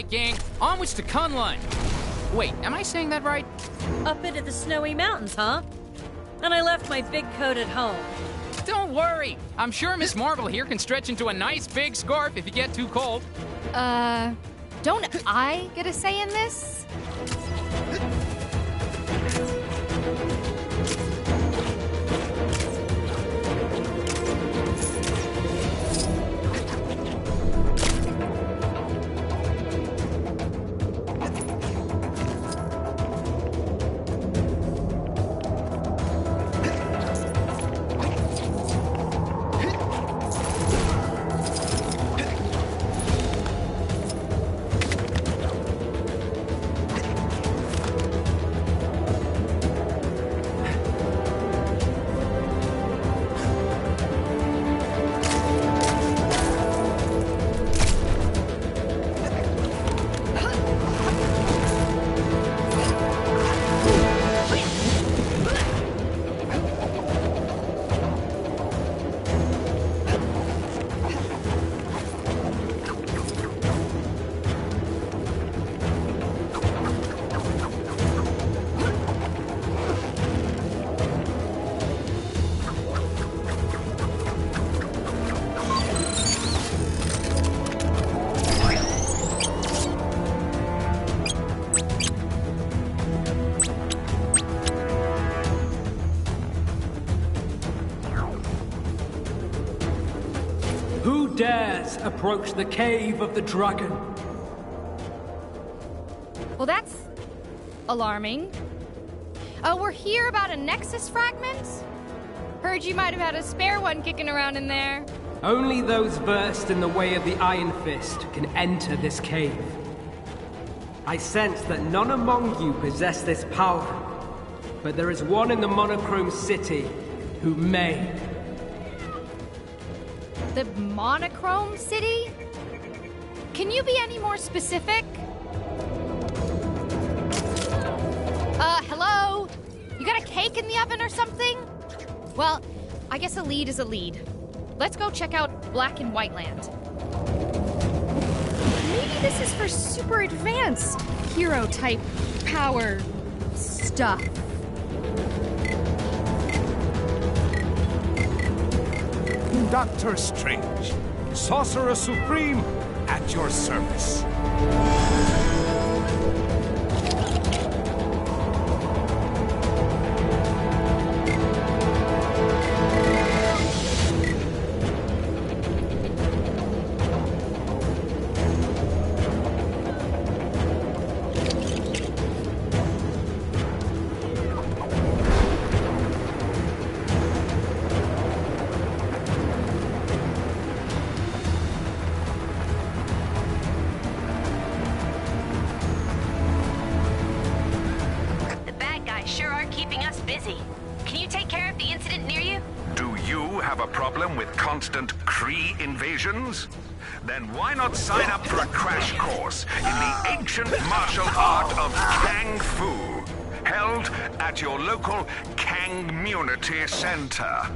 Alright, gang, onwards to Kunlun. Wait, am I saying that right? Up into the snowy mountains, huh? And I left my big coat at home. Don't worry. I'm sure Miss Marvel here can stretch into a nice big scarf if you get too cold. Don't I get a say in this? Who dares approach the cave of the dragon? Well, that's alarming. We're here about a Nexus fragment? Heard you might have had a spare one kicking around in there. Only those versed in the way of the Iron Fist can enter this cave. I sense that none among you possess this power, but there is one in the Monochrome City who may. The Monochrome City? Can you be any more specific? Hello? You got a cake in the oven or something? Well, I guess a lead is a lead. Let's go check out Black and White Land. Maybe this is for super advanced hero-type power stuff. Doctor Strange, Sorcerer Supreme, at your service. Then why not sign up for a crash course in the ancient martial art of Kung Fu, held at your local Kangmunity Center?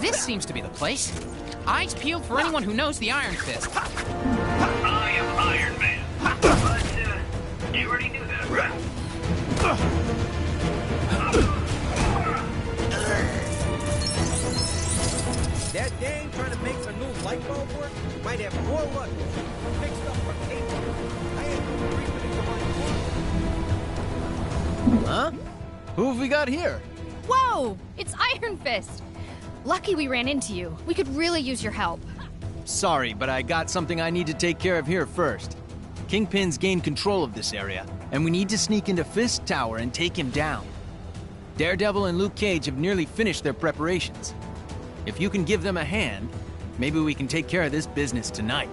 This seems to be the place. Eyes peeled for anyone who knows the Iron Fist. I am Iron Man. But, you already knew that, right? That dame trying to make a new light bulb work might have more luck fixed up for cable. I had to agree with it. Huh? Who have we got here? Whoa! It's Iron Fist! Lucky we ran into you. We could really use your help. Sorry, but I got something I need to take care of here first. Kingpin's gained control of this area, and we need to sneak into Fist Tower and take him down. Daredevil and Luke Cage have nearly finished their preparations. If you can give them a hand, maybe we can take care of this business tonight.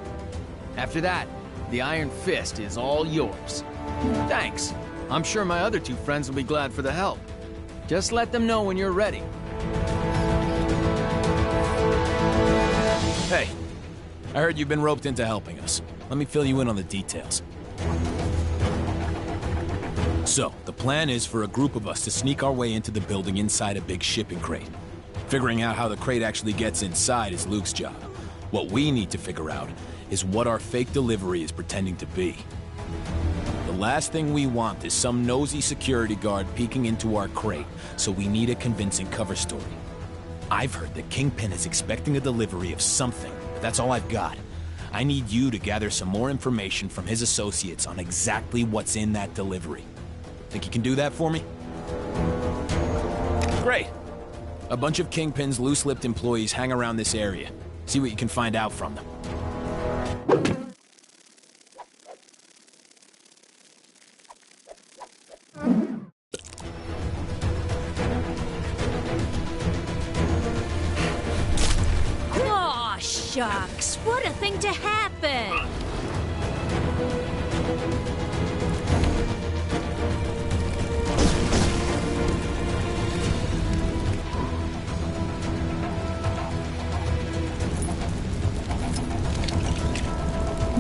After that, the Iron Fist is all yours. Thanks. I'm sure my other two friends will be glad for the help. Just let them know when you're ready. Hey, I heard you've been roped into helping us. Let me fill you in on the details. So, the plan is for a group of us to sneak our way into the building inside a big shipping crate. Figuring out how the crate actually gets inside is Luke's job. What we need to figure out is what our fake delivery is pretending to be. The last thing we want is some nosy security guard peeking into our crate, so we need a convincing cover story. I've heard that Kingpin is expecting a delivery of something, but that's all I've got. I need you to gather some more information from his associates on exactly what's in that delivery. Think you can do that for me? Great. A bunch of Kingpin's loose-lipped employees hang around this area. See what you can find out from them. Aw, shucks. What a thing to happen.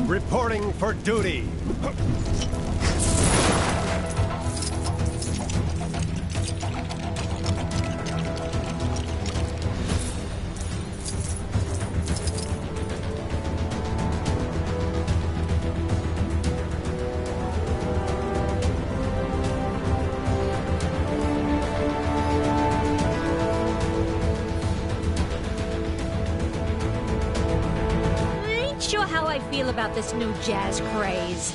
Reporting for duty. Ain't sure how I feel about this new jazz craze.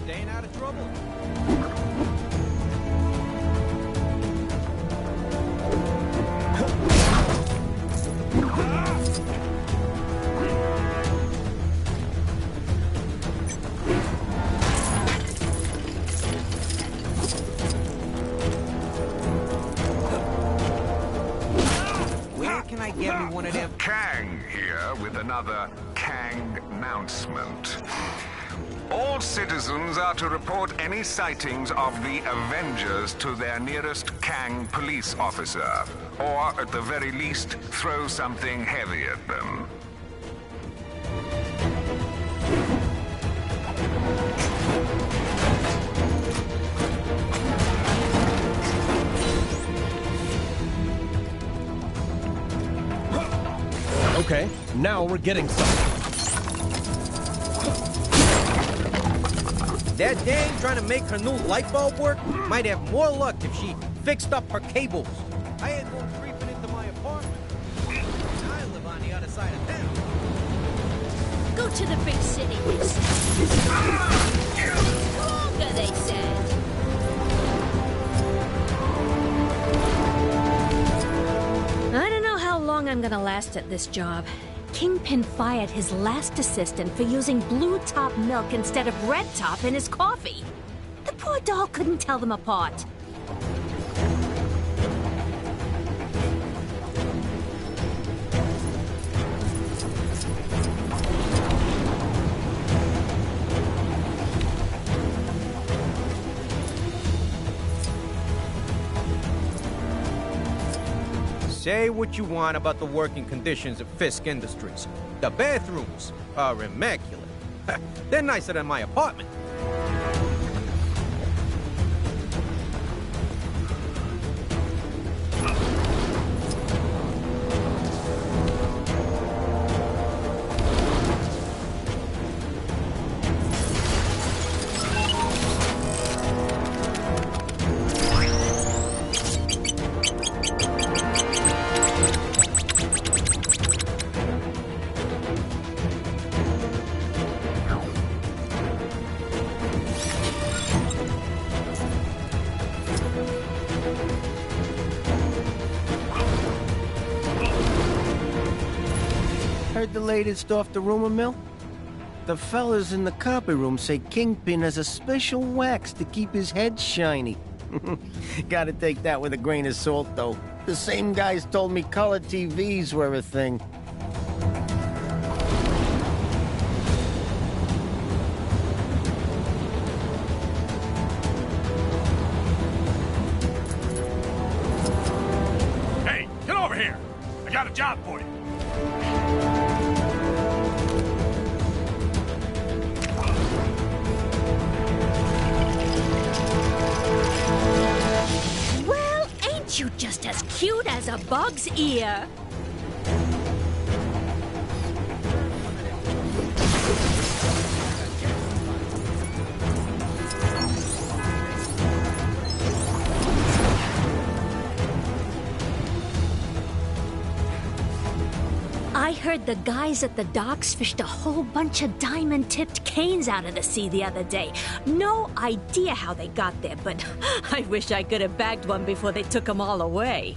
Staying out of trouble. Where can I get me one of them? Kang here with another Kang announcement. All citizens are to report any sightings of the Avengers to their nearest Kang police officer, or at the very least, throw something heavy at them. Okay, now we're getting something. That dame trying to make her new light bulb work might have more luck if she fixed up her cables. I had one creeping into my apartment. I live on the other side of town. Go to the big city, they said. Longer, they said. I don't know how long I'm gonna last at this job. Kingpin fired his last assistant for using blue top milk instead of red top in his coffee. The poor doll couldn't tell them apart. Say what you want about the working conditions of Fisk Industries. The bathrooms are immaculate. They're nicer than my apartment. Heard the latest off the rumor mill? The fellas in the copy room say Kingpin has a special wax to keep his head shiny. Gotta take that with a grain of salt, though. The same guys told me color TVs were a thing. Hey, I got a job for you. Well, ain't you just as cute as a bug's ear? I heard the guys at the docks fished a whole bunch of diamond-tipped canes out of the sea the other day. No idea how they got there, but I wish I could have bagged one before they took them all away.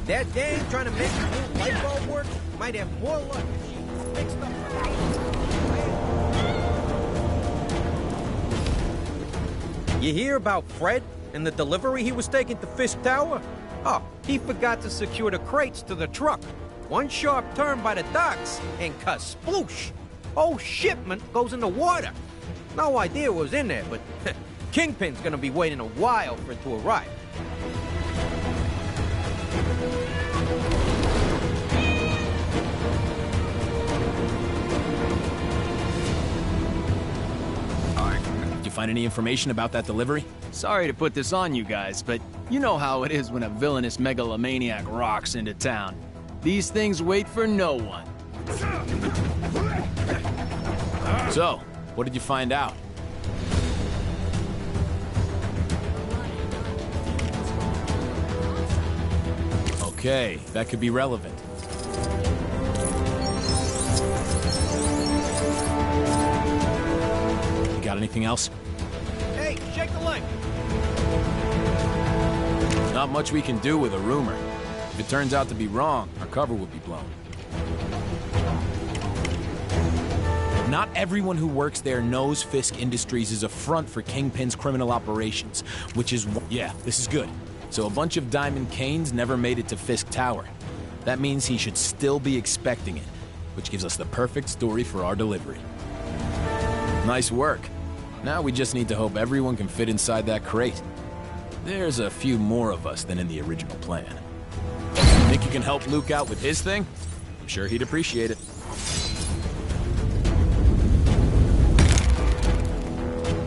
That dame trying to make the new light bulb work might have more luck if she fixed up her cable. You hear about Fred and the delivery he was taking to Fisk Tower? Oh, he forgot to secure the crates to the truck. One sharp turn by the docks, and kasploosh! Whole shipment goes in the water. No idea what was in there, but Kingpin's gonna be waiting a while for it to arrive. Did you find any information about that delivery? Sorry to put this on you guys, but you know how it is when a villainous megalomaniac rocks into town. These things wait for no one. So, what did you find out? Okay, that could be relevant. You got anything else? Hey, shake the leg! Not much we can do with a rumor. If it turns out to be wrong, our cover will be blown. Not everyone who works there knows Fisk Industries is a front for Kingpin's criminal operations, which is... Yeah, this is good. So a bunch of diamond canes never made it to Fisk Tower. That means he should still be expecting it, which gives us the perfect story for our delivery. Nice work. Now we just need to hope everyone can fit inside that crate. There's a few more of us than in the original plan. Think you can help Luke out with his thing? I'm sure he'd appreciate it.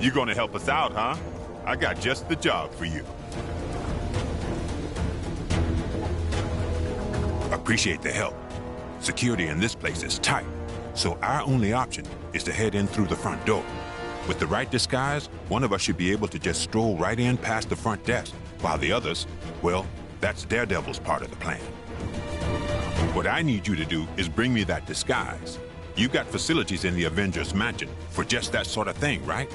You gonna help us out, huh? I got just the job for you. Appreciate the help. Security in this place is tight, so our only option is to head in through the front door. With the right disguise, one of us should be able to just stroll right in past the front desk, while the others, well, that's Daredevil's part of the plan. What I need you to do is bring me that disguise. You got facilities in the Avengers Mansion for just that sort of thing, right?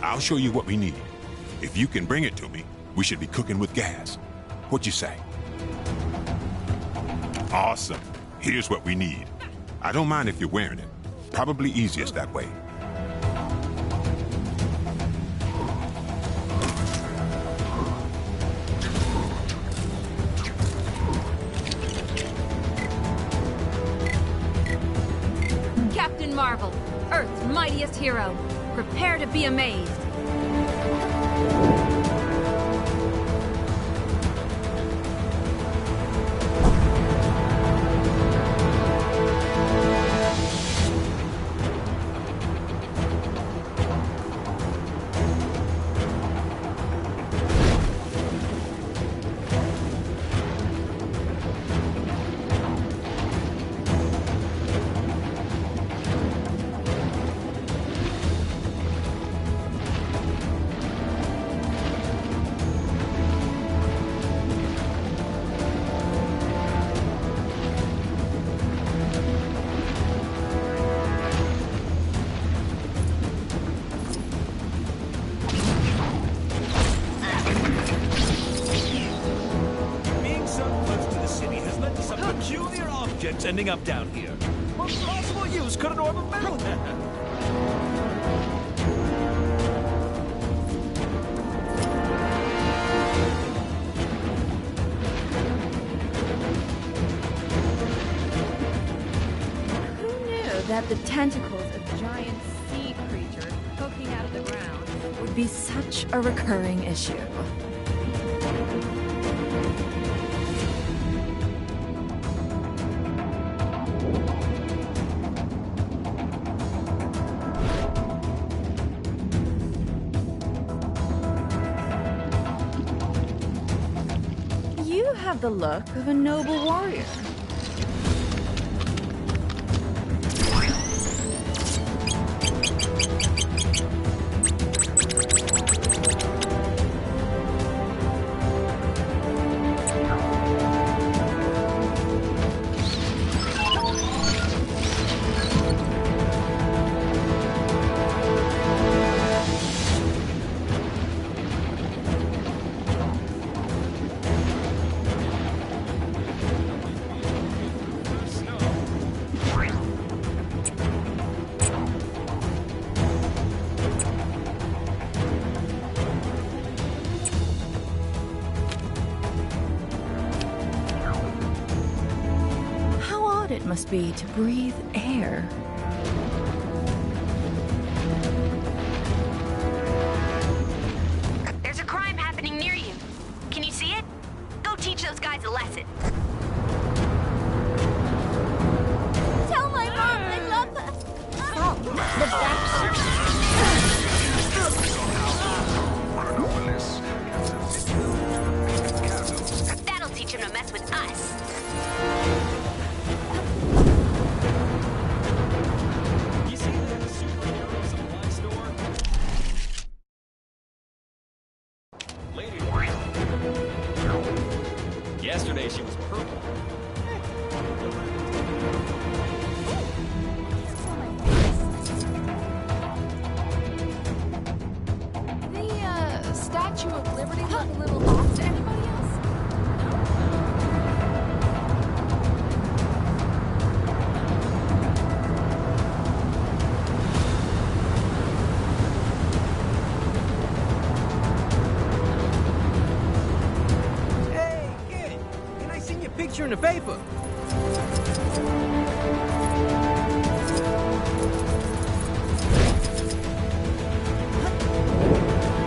I'll show you what we need. If you can bring it to me, we should be cooking with gas. What'd you say? Awesome. Here's what we need. I don't mind if you're wearing it. Probably easiest that way. Captain Marvel, Earth's mightiest hero. Prepare to be amazed. Ending up down here. What possible use could an orb of metal have? Who knew that the tentacles of giant sea creatures poking out of the ground would be such a recurring issue? You have the look of a noble warrior. It must be to breathe air. There's a crime happening near you. Can you see it? Go teach those guys a lesson. Tell my mom I love her. Stop. The That'll teach him to mess with us. Yesterday she was purple. The Statue of Liberty look a little off to anybody else? Hey, kid! Can I see your picture in the paper?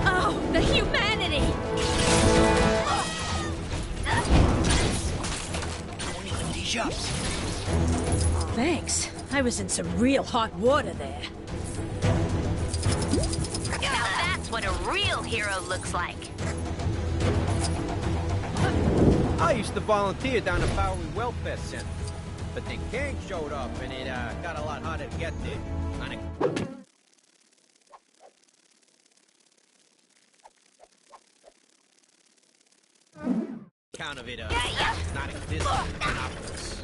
Oh, the humanity! Thanks. I was in some real hot water there. Now that's what a real hero looks like. I used to volunteer down at Bowery Welfare Center. But then Kang showed up and it got a lot harder to get there. Count of it, not exist in Monopolis.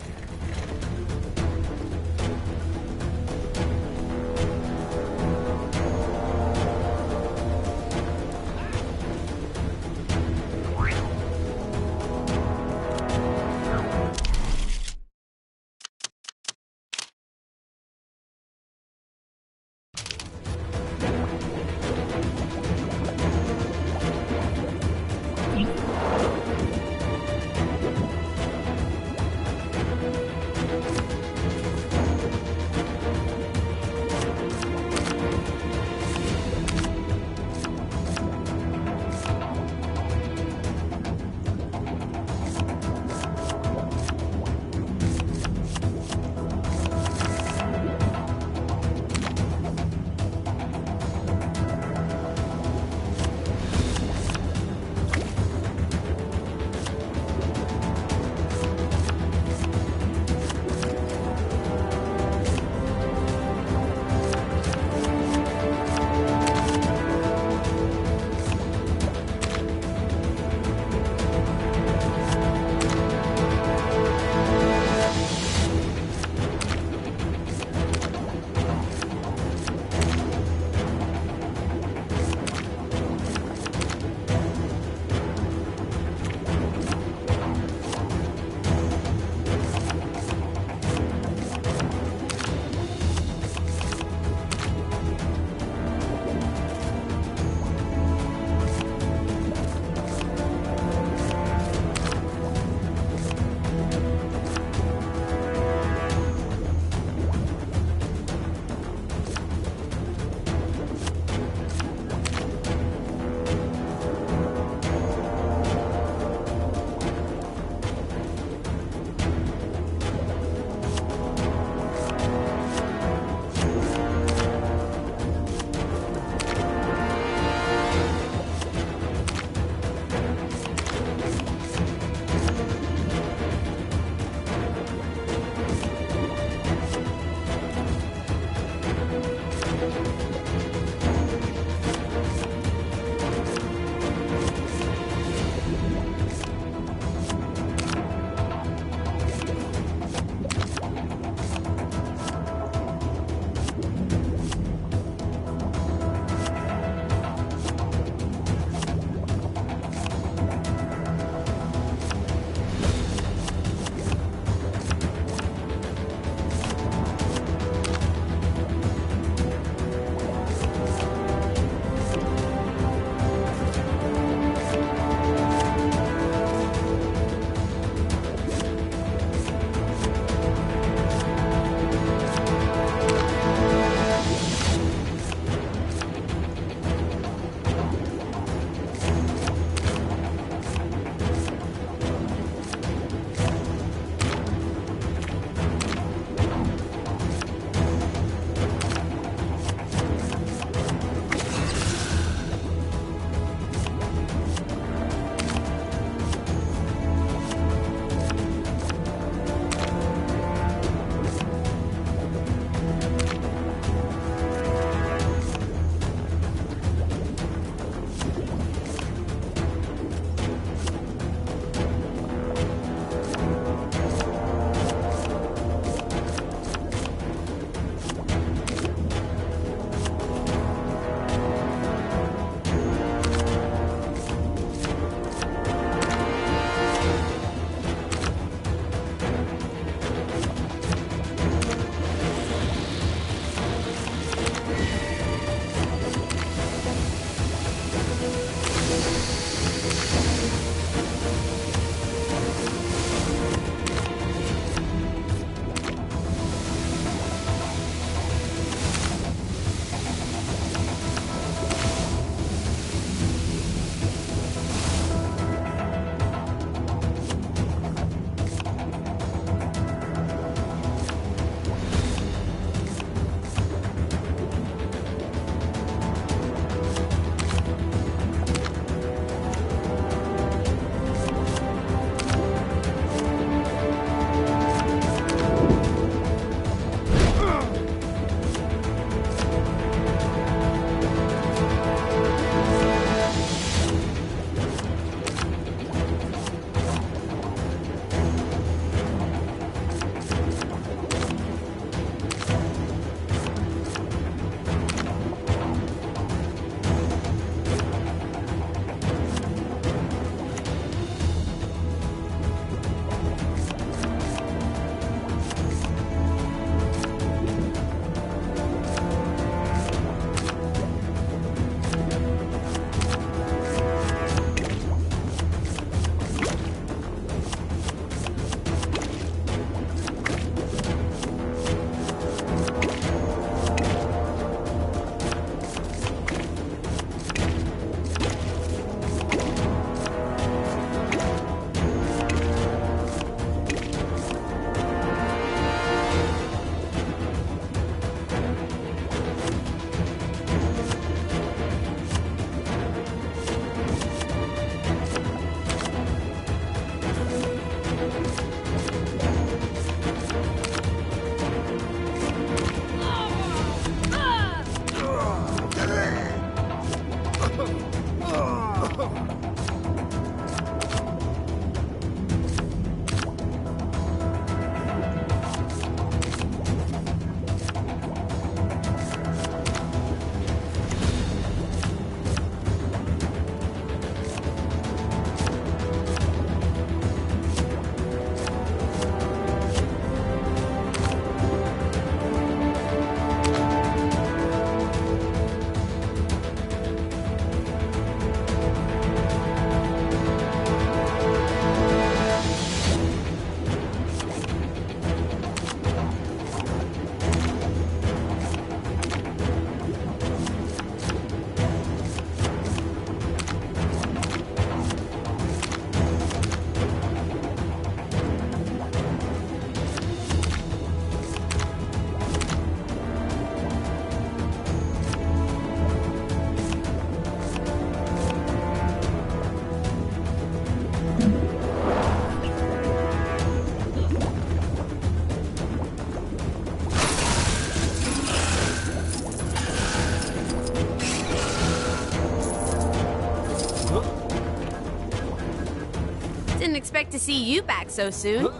Didn't expect to see you back so soon.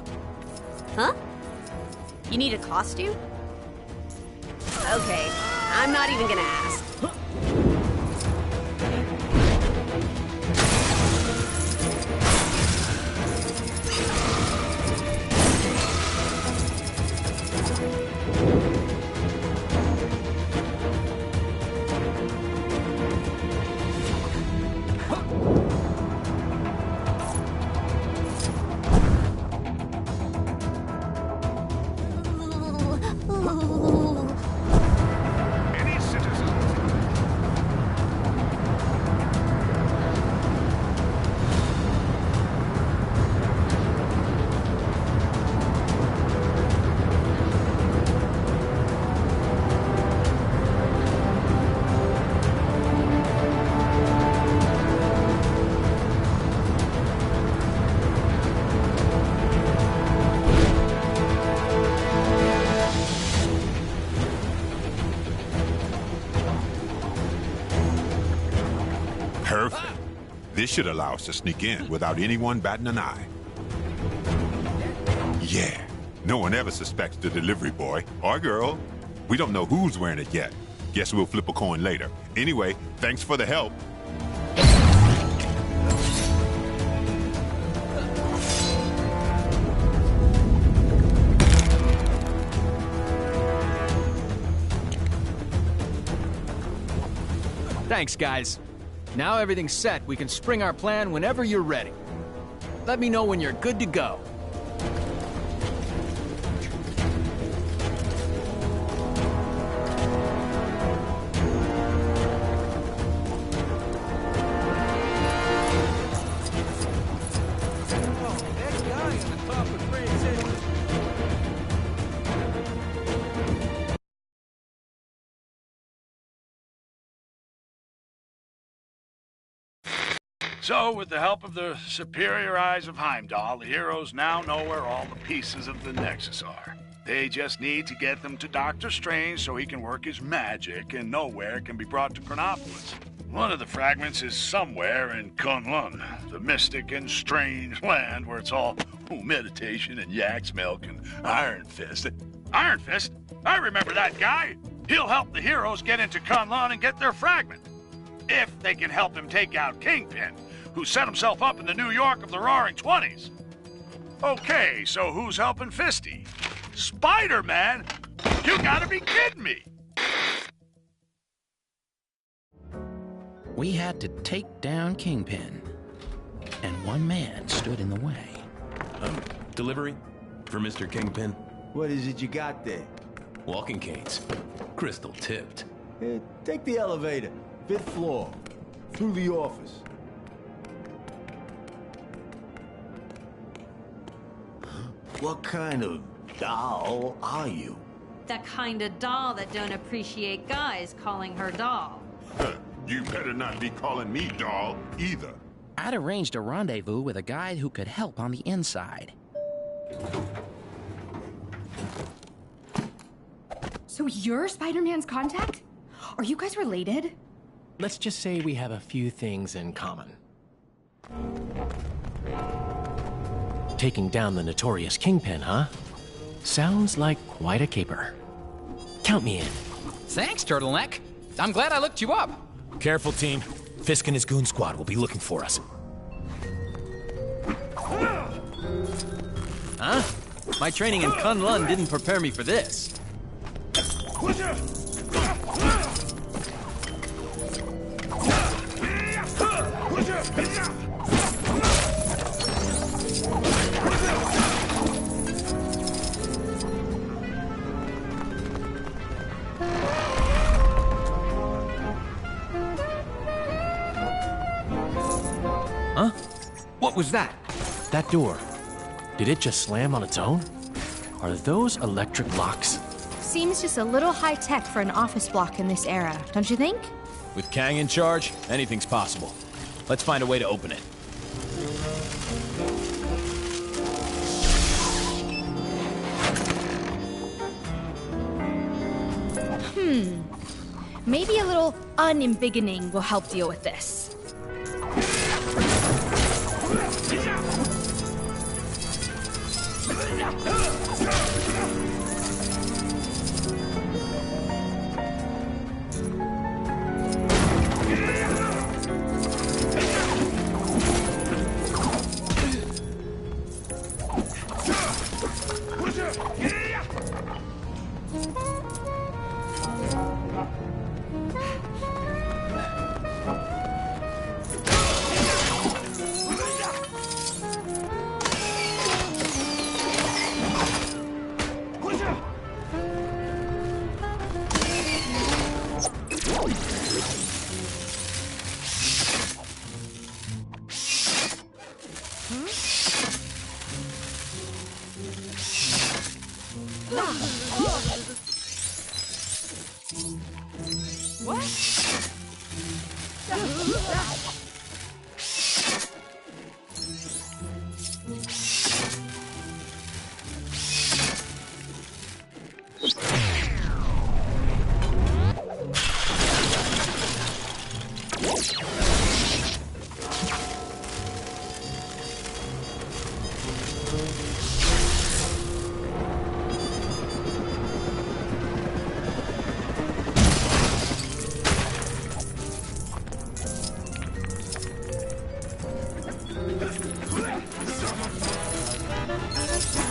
Huh? You need a costume? Okay, I'm not even gonna ask. Perfect. This should allow us to sneak in without anyone batting an eye. Yeah. No one ever suspects the delivery boy or girl. We don't know who's wearing it yet. Guess we'll flip a coin later. Anyway, thanks for the help. Thanks, guys. Now everything's set, we can spring our plan whenever you're ready. Let me know when you're good to go. So, with the help of the superior eyes of Heimdall, the heroes now know where all the pieces of the Nexus are. They just need to get them to Doctor Strange so he can work his magic and know where it can be brought to Chronopolis. One of the fragments is somewhere in Kunlun, the mystic and strange land where it's all meditation and yak's milk and Iron Fist. Iron Fist? I remember that guy! He'll help the heroes get into Kunlun and get their fragment. If they can help him take out Kingpin, who set himself up in the New York of the Roaring '20s. Okay, so who's helping Fisty? Spider-Man? You gotta be kidding me! We had to take down Kingpin, and one man stood in the way. Delivery for Mr. Kingpin. What is it you got there? Walking canes. Crystal tipped. Take the elevator. 5th floor. Through the office. What kind of doll are you? That kind of doll that don't appreciate guys calling her doll. You better not be calling me doll either. I'd arranged a rendezvous with a guy who could help on the inside. So you're Spider-Man's contact? Are you guys related? Let's just say we have a few things in common. Taking down the notorious Kingpin, huh? Sounds like quite a caper. Count me in. Thanks, Turtleneck. I'm glad I looked you up. Careful, team. Fisk and his goon squad will be looking for us. Huh? My training in Kunlun didn't prepare me for this. Huh? What was that? That door. Did it just slam on its own? Are those electric locks? Seems just a little high-tech for an office block in this era, don't you think? With Kang in charge, anything's possible. Let's find a way to open it. Maybe a little unembiggening will help deal with this.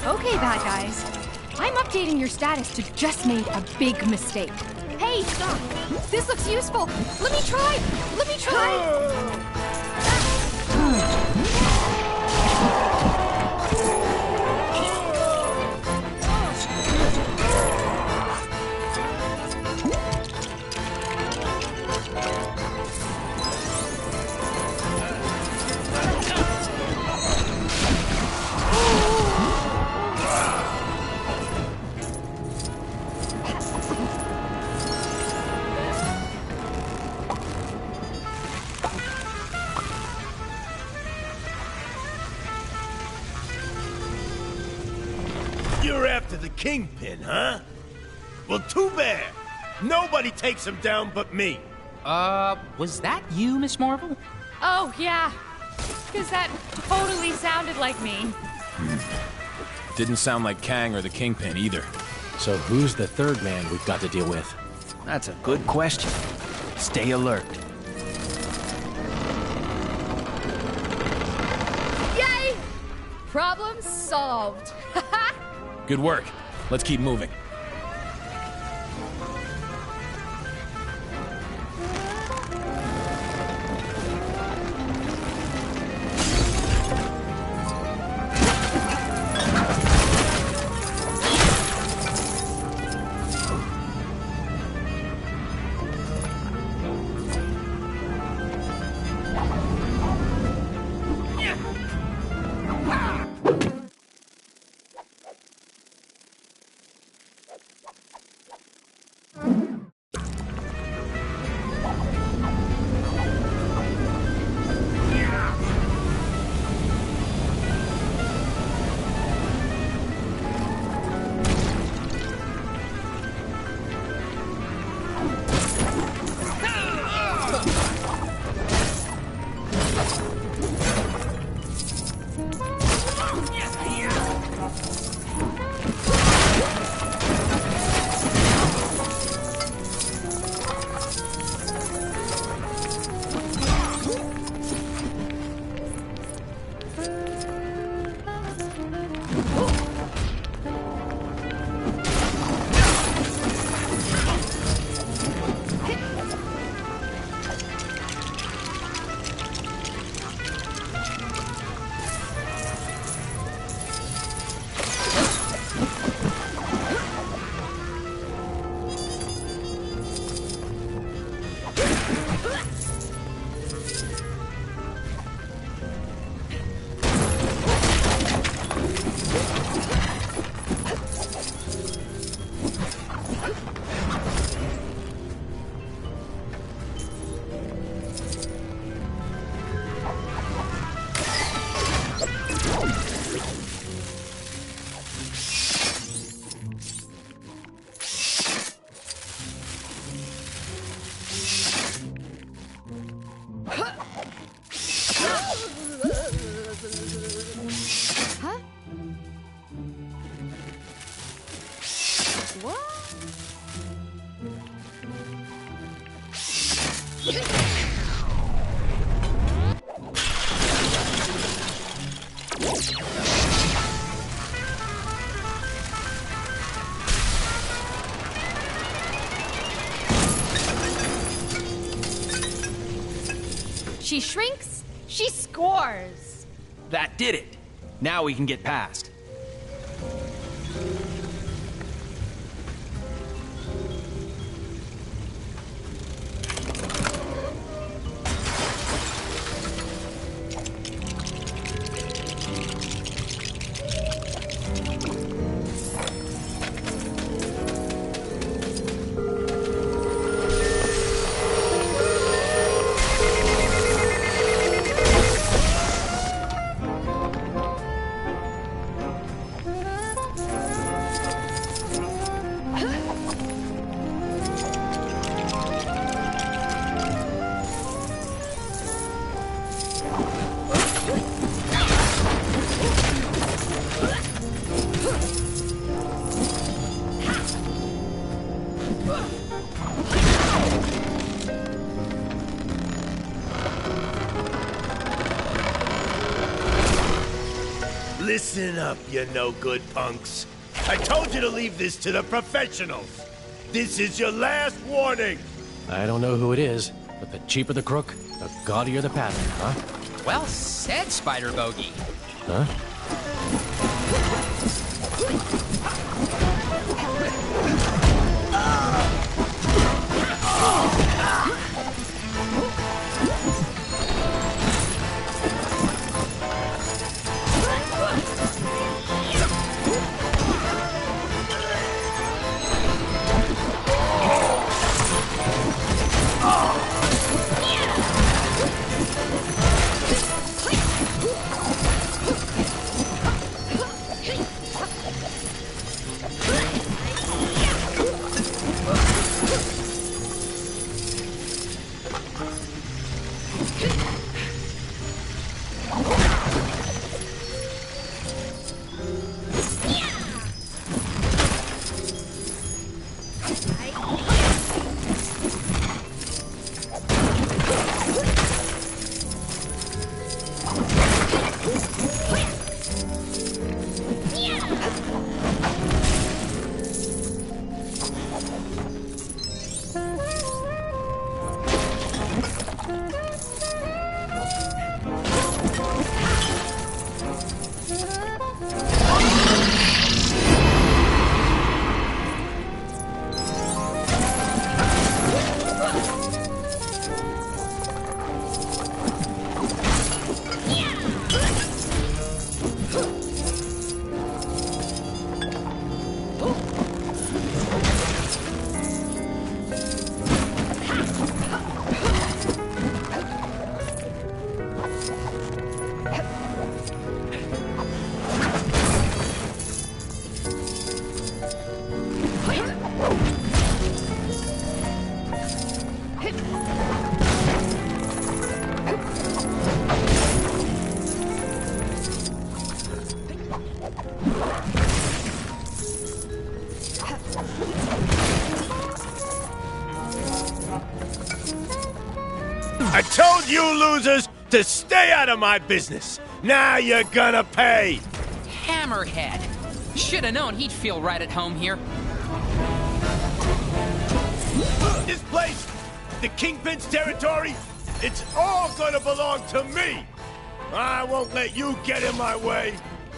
Okay, bad guys. I'm updating your status to just made a big mistake. Hey, stop! This looks useful! Let me try! Let me try! You're after the Kingpin, huh? Well, too bad. Nobody takes him down but me. Was that you, Miss Marvel? Oh, yeah. Because that totally sounded like me. Didn't sound like Kang or the Kingpin either. So who's the third man we've got to deal with? That's a good question. Stay alert. Yay! Problem solved. Good work. Let's keep moving. What? She shrinks, she scores. That did it. Now we can get past. Listen up, you no-good punks. I told you to leave this to the professionals. This is your last warning. I don't know who it is, but the cheaper the crook, the gaudier the pattern, huh? Well said, Spider Bogey. Huh? I told you losers to stay out of my business. Now you're gonna pay. Hammerhead. Shoulda known he'd feel right at home here. This place, the Kingpin's territory, it's all gonna belong to me. I won't let you get in my way.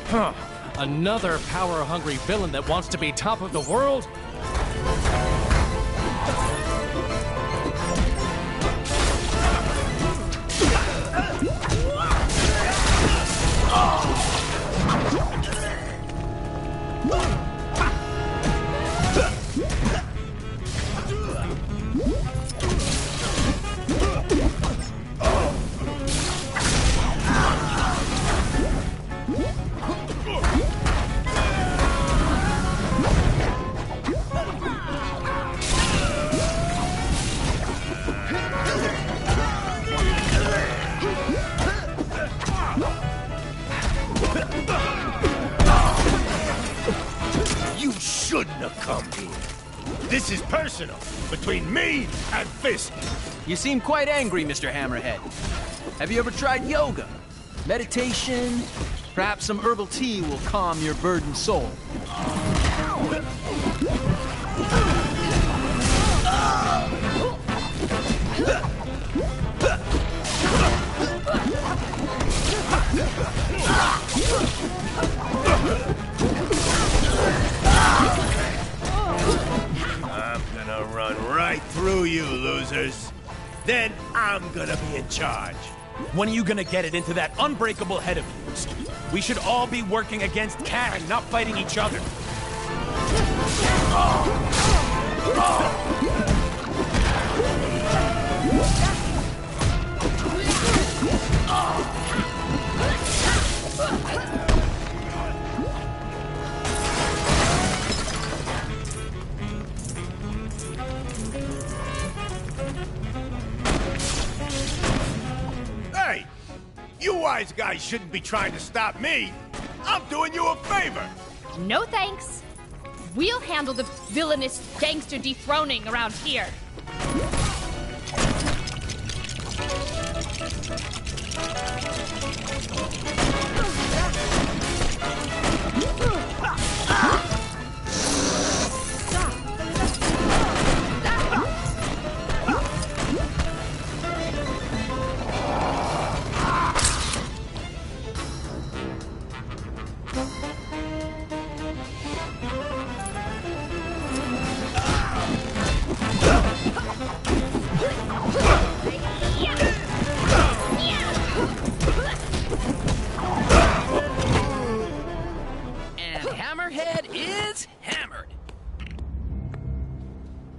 Huh. Another power-hungry villain that wants to be top of the world? shouldn't have come here. This is personal, between me and Fisk. You seem quite angry, Mr. Hammerhead. Have you ever tried yoga? Meditation? Perhaps some herbal tea will calm your burdened soul. I'm gonna run right through you, losers. Then I'm gonna be in charge. When are you gonna get it into that unbreakable head of yours? We should all be working against Kang, not fighting each other. Hey! You wise guys shouldn't be trying to stop me. I'm doing you a favor. No thanks. We'll handle the villainous gangster dethroning around here.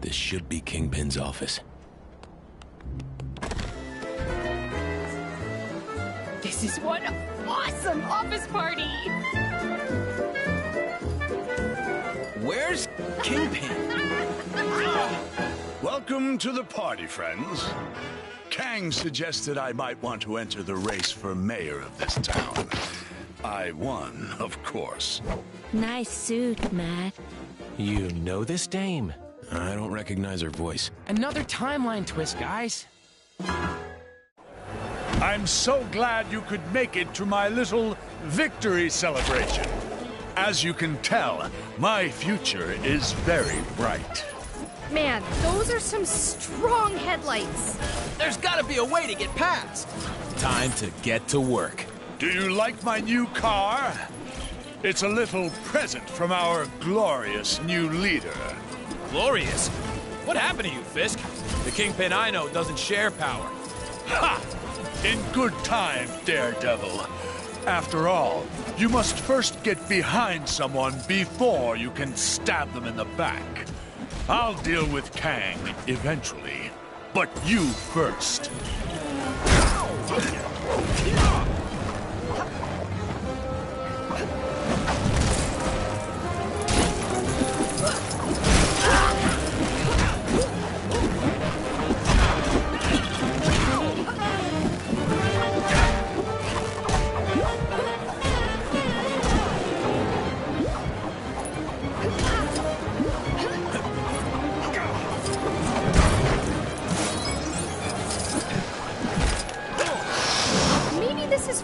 This should be Kingpin's office. This is one awesome office party! Where's Kingpin? Welcome to the party, friends. Kang suggested I might want to enter the race for mayor of this town. I won, of course. Nice suit, Matt. You know this dame? I don't recognize her voice. Another timeline twist, guys. I'm so glad you could make it to my little victory celebration. As you can tell, my future is very bright. Man, those are some strong headlights. There's gotta be a way to get past. Time to get to work. Do you like my new car? It's a little present from our glorious new leader. Glorious? What happened to you, Fisk? The Kingpin I know doesn't share power. Ha! In good time, Daredevil. After all, you must first get behind someone before you can stab them in the back. I'll deal with Kang eventually, but you first.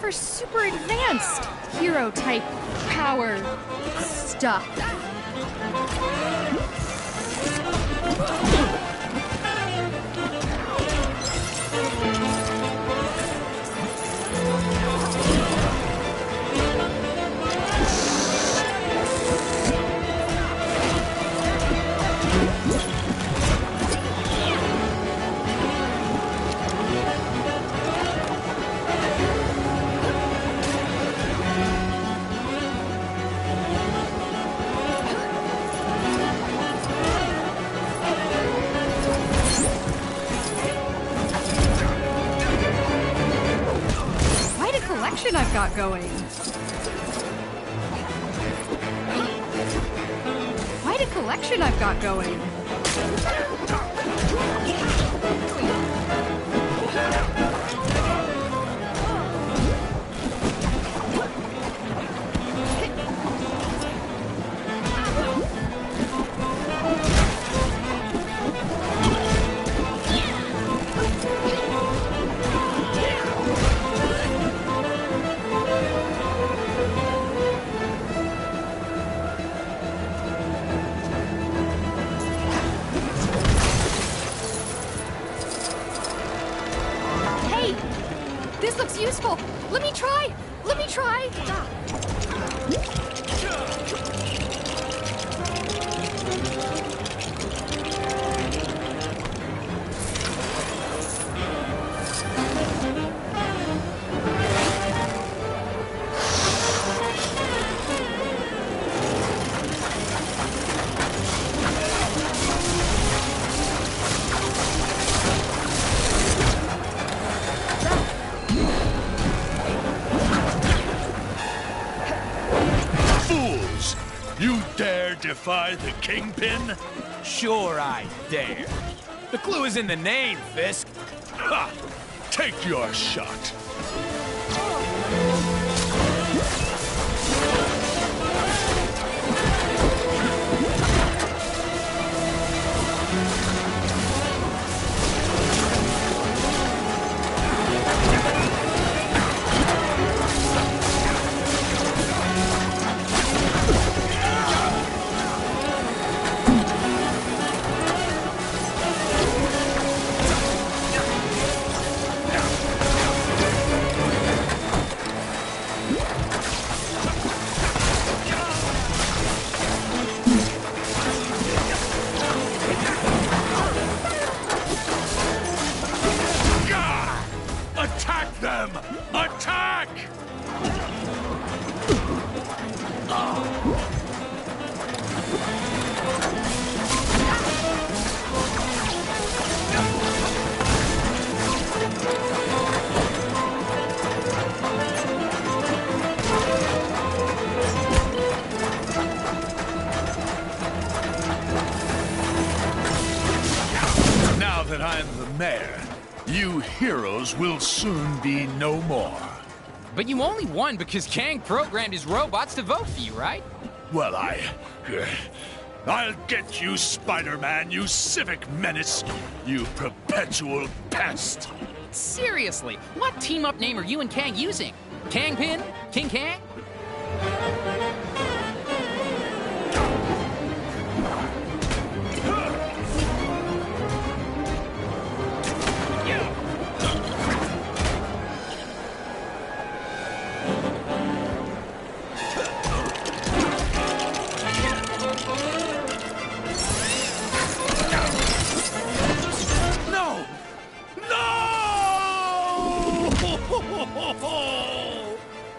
For super advanced hero type power stuff. I've got going. Quite a collection I've got going. You dare defy the Kingpin? Sure I dare. The clue is in the name, Fisk. Ha! Take your shot. Attack them! Attack! Now that I'm the mayor, you heroes will soon be no more. But you only won because Kang programmed his robots to vote for you, right? Well, I'll get you, Spider-Man, you civic menace, you perpetual pest. Seriously, what team-up name are you and Kang using? Kangpin? King Kang?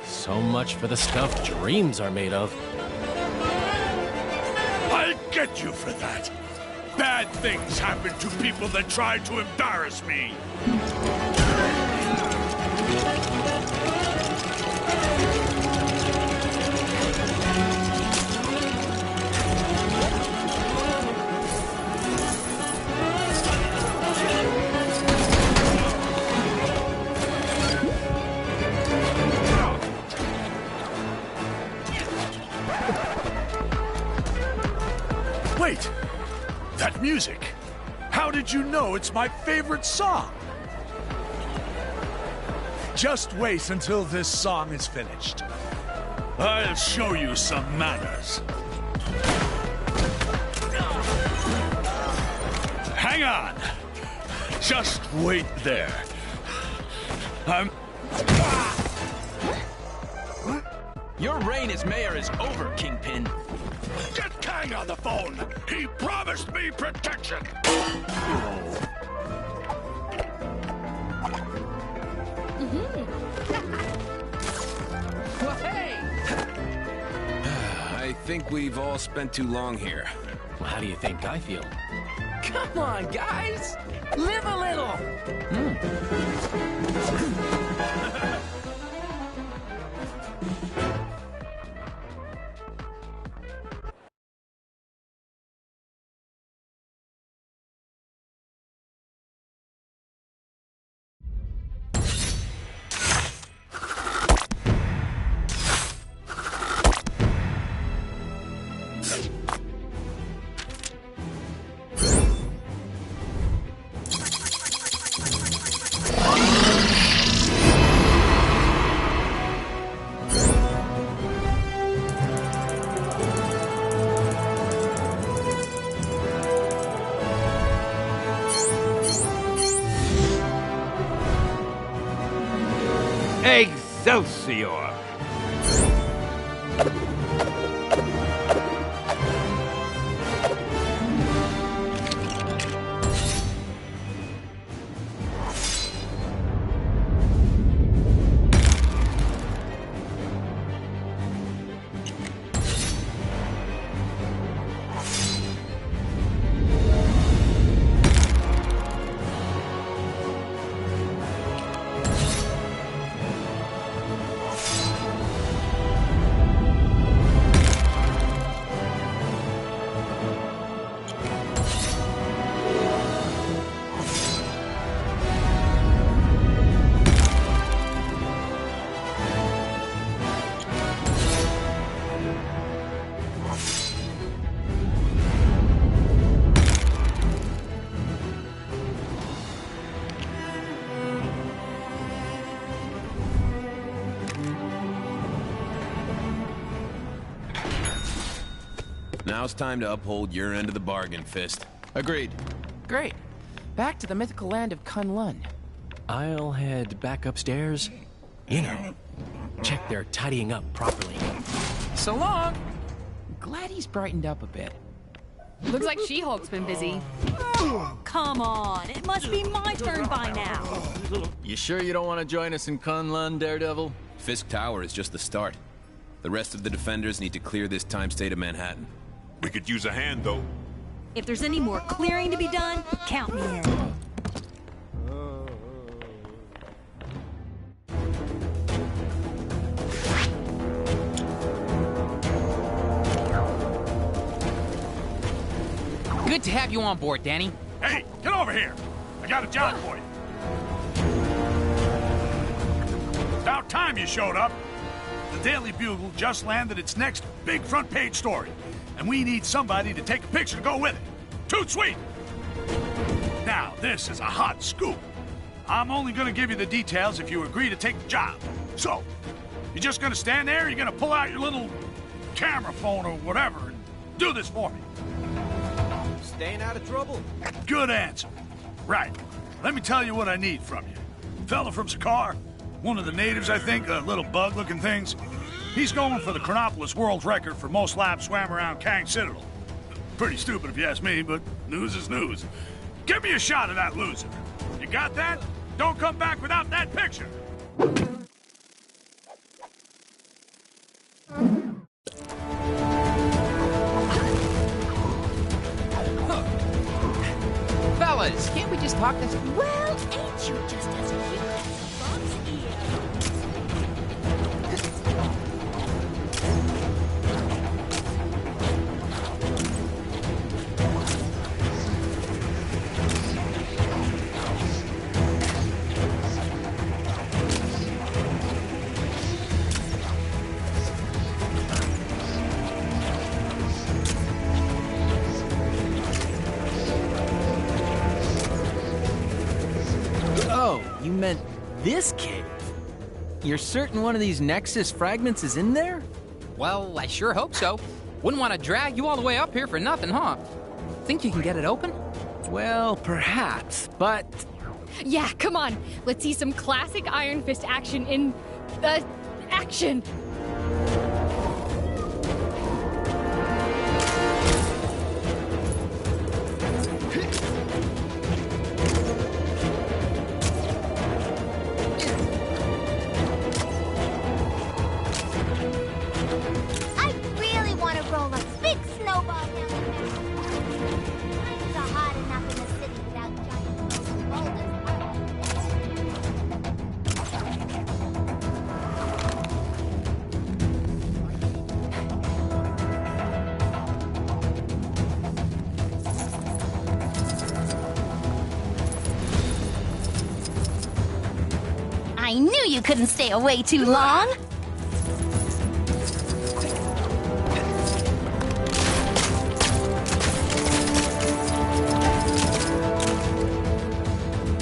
So much for the stuff dreams are made of. I'll get you for that. Bad things happen to people that try to embarrass me. Wait! That music! How did you know it's my favorite song? Just wait until this song is finished. I'll show you some manners. Hang on! Just wait there. Your reign as mayor is over, Kingpin. Get Kang on the phone! He promised me protection! Well, hey! I think we've all spent too long here. Well, how do you think I feel? Come on, guys! Live a little! Excelsior! Now's time to uphold your end of the bargain, Fist. Agreed. Great. Back to the mythical land of Kunlun. I'll head back upstairs. You know, check they're tidying up properly. So long! Glad he's brightened up a bit. Looks like She-Hulk's been busy. Come on, it must be my turn by now. You sure you don't want to join us in Kunlun, Daredevil? Fisk Tower is just the start. The rest of the defenders need to clear this time state of Manhattan. We could use a hand, though. If there's any more clearing to be done, count me in. Good to have you on board, Danny. Hey, get over here. I got a job for you. About time you showed up. The Daily Bugle just landed its next big front page story, and we need somebody to take a picture to go with it. Toot sweet! Now, this is a hot scoop. I'm only gonna give you the details if you agree to take the job. So, you're just gonna stand there, or you're gonna pull out your little camera phone or whatever and do this for me? Staying out of trouble. Good answer. Right. Let me tell you what I need from you. Fella from Sakaar, one of the natives, I think, little bug-looking things. He's going for the Chronopolis world record for most laps swam around Kang Citadel. Pretty stupid if you ask me, but news is news. Give me a shot of that loser. You got that? Don't come back without that picture. Fellas, can't we just talk this? Well, ain't you just as cute as a fox Oh, you meant this cave? You're certain one of these Nexus fragments is in there? Well, I sure hope so. Wouldn't want to drag you all the way up here for nothing, huh? Think you can get it open? Well, perhaps, but... Yeah, come on. Let's see some classic Iron Fist action in... action! I really want to roll a big snowball down the mountain. Times are hard enough in the city without giant I knew you couldn't stay away too long.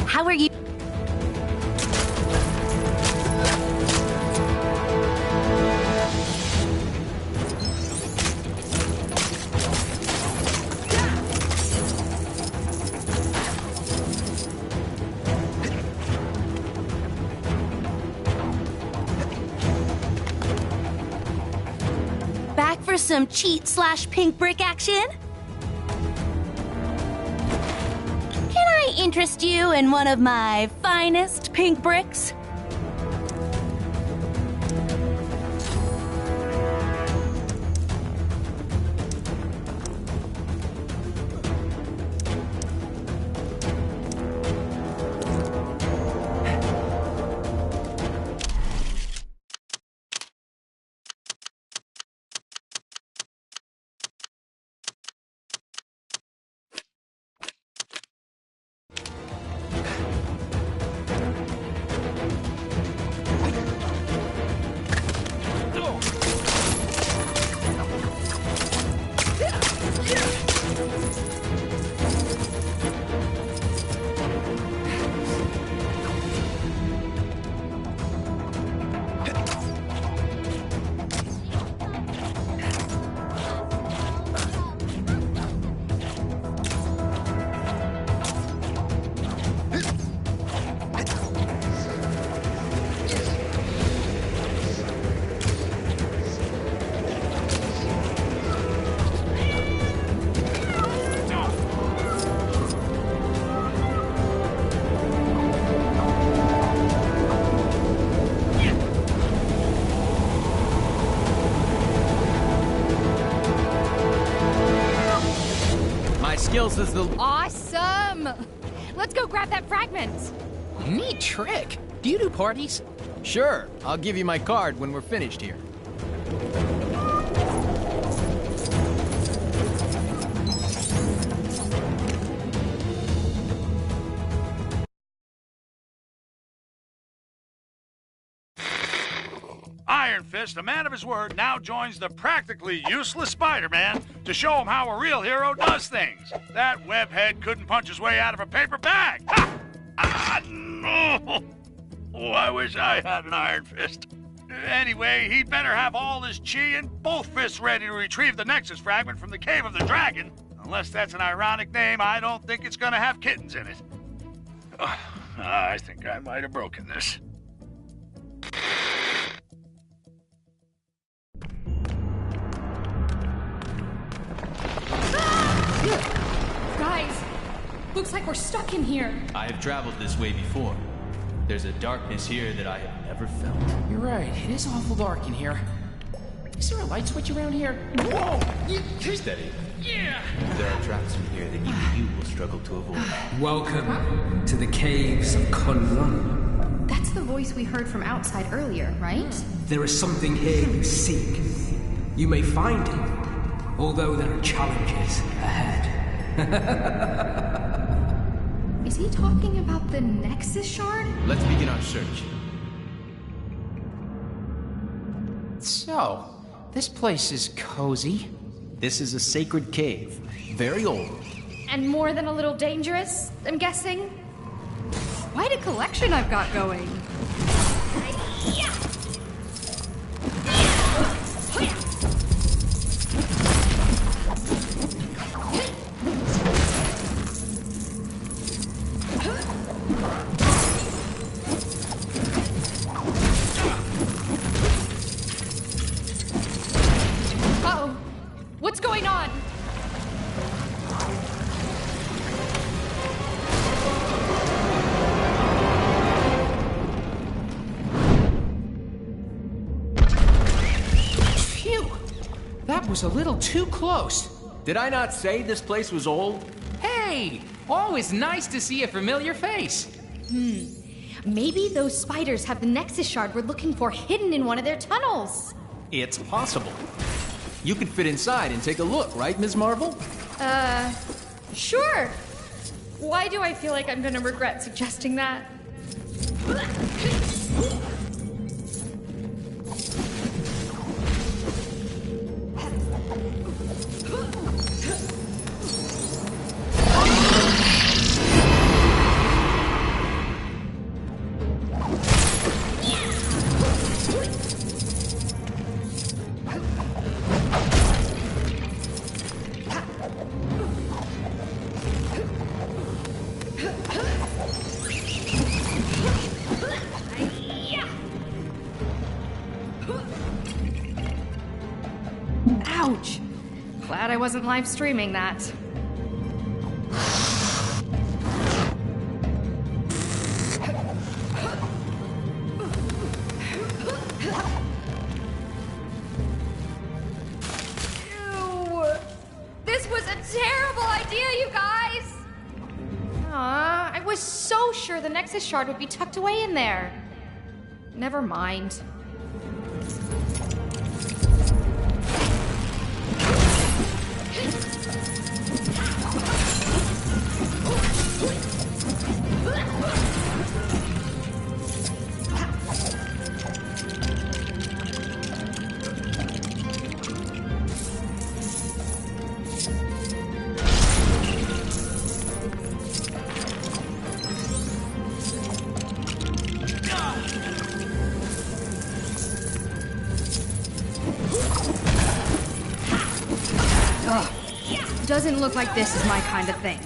How are you? Back for some cheat/pink brick action? Can I interest you in one of my finest pink bricks? skills as the... Awesome! Let's go grab that fragment. Neat trick. Do you do parties? Sure, I'll give you my card when we're finished here. Iron Fist, a man of his word, now joins the practically useless Spider-Man to show him how a real hero does things. That webhead couldn't punch his way out of a paper bag. Ha! Ah, no! Oh, I wish I had an Iron Fist. Anyway, he'd better have all his chi and both fists ready to retrieve the Nexus fragment from the Cave of the Dragon. Unless that's an ironic name, I don't think it's gonna have kittens in it. I think I might have broken this. Guys, looks like we're stuck in here. I have traveled this way before. There's a darkness here that I have never felt. You're right, it is awful dark in here. Is there a light switch around here? Whoa! Steady. Yeah! There are traps from here that even you will struggle to avoid. Welcome to the caves of Kunlun. That's the voice we heard from outside earlier, right? There is something here you seek. You may find it, although there are challenges ahead. Is he talking about the Nexus shard? Let's begin our search. So, this place is cozy. This is a sacred cave. Very old. And more than a little dangerous, I'm guessing? Quite a collection I've got going. Uh-oh. What's going on? Phew! That was a little too close. Did I not say this place was old? Hey! Always nice to see a familiar face. Maybe those spiders have the Nexus shard we're looking for hidden in one of their tunnels. It's possible. You could fit inside and take a look, right, Ms. Marvel? Sure. Why do I feel like I'm gonna regret suggesting that? Ouch! Glad I wasn't live streaming that. Ew! This was a terrible idea, you guys! I was so sure the Nexus shard would be tucked away in there. Never mind. Doesn't look like this is my kind of thing.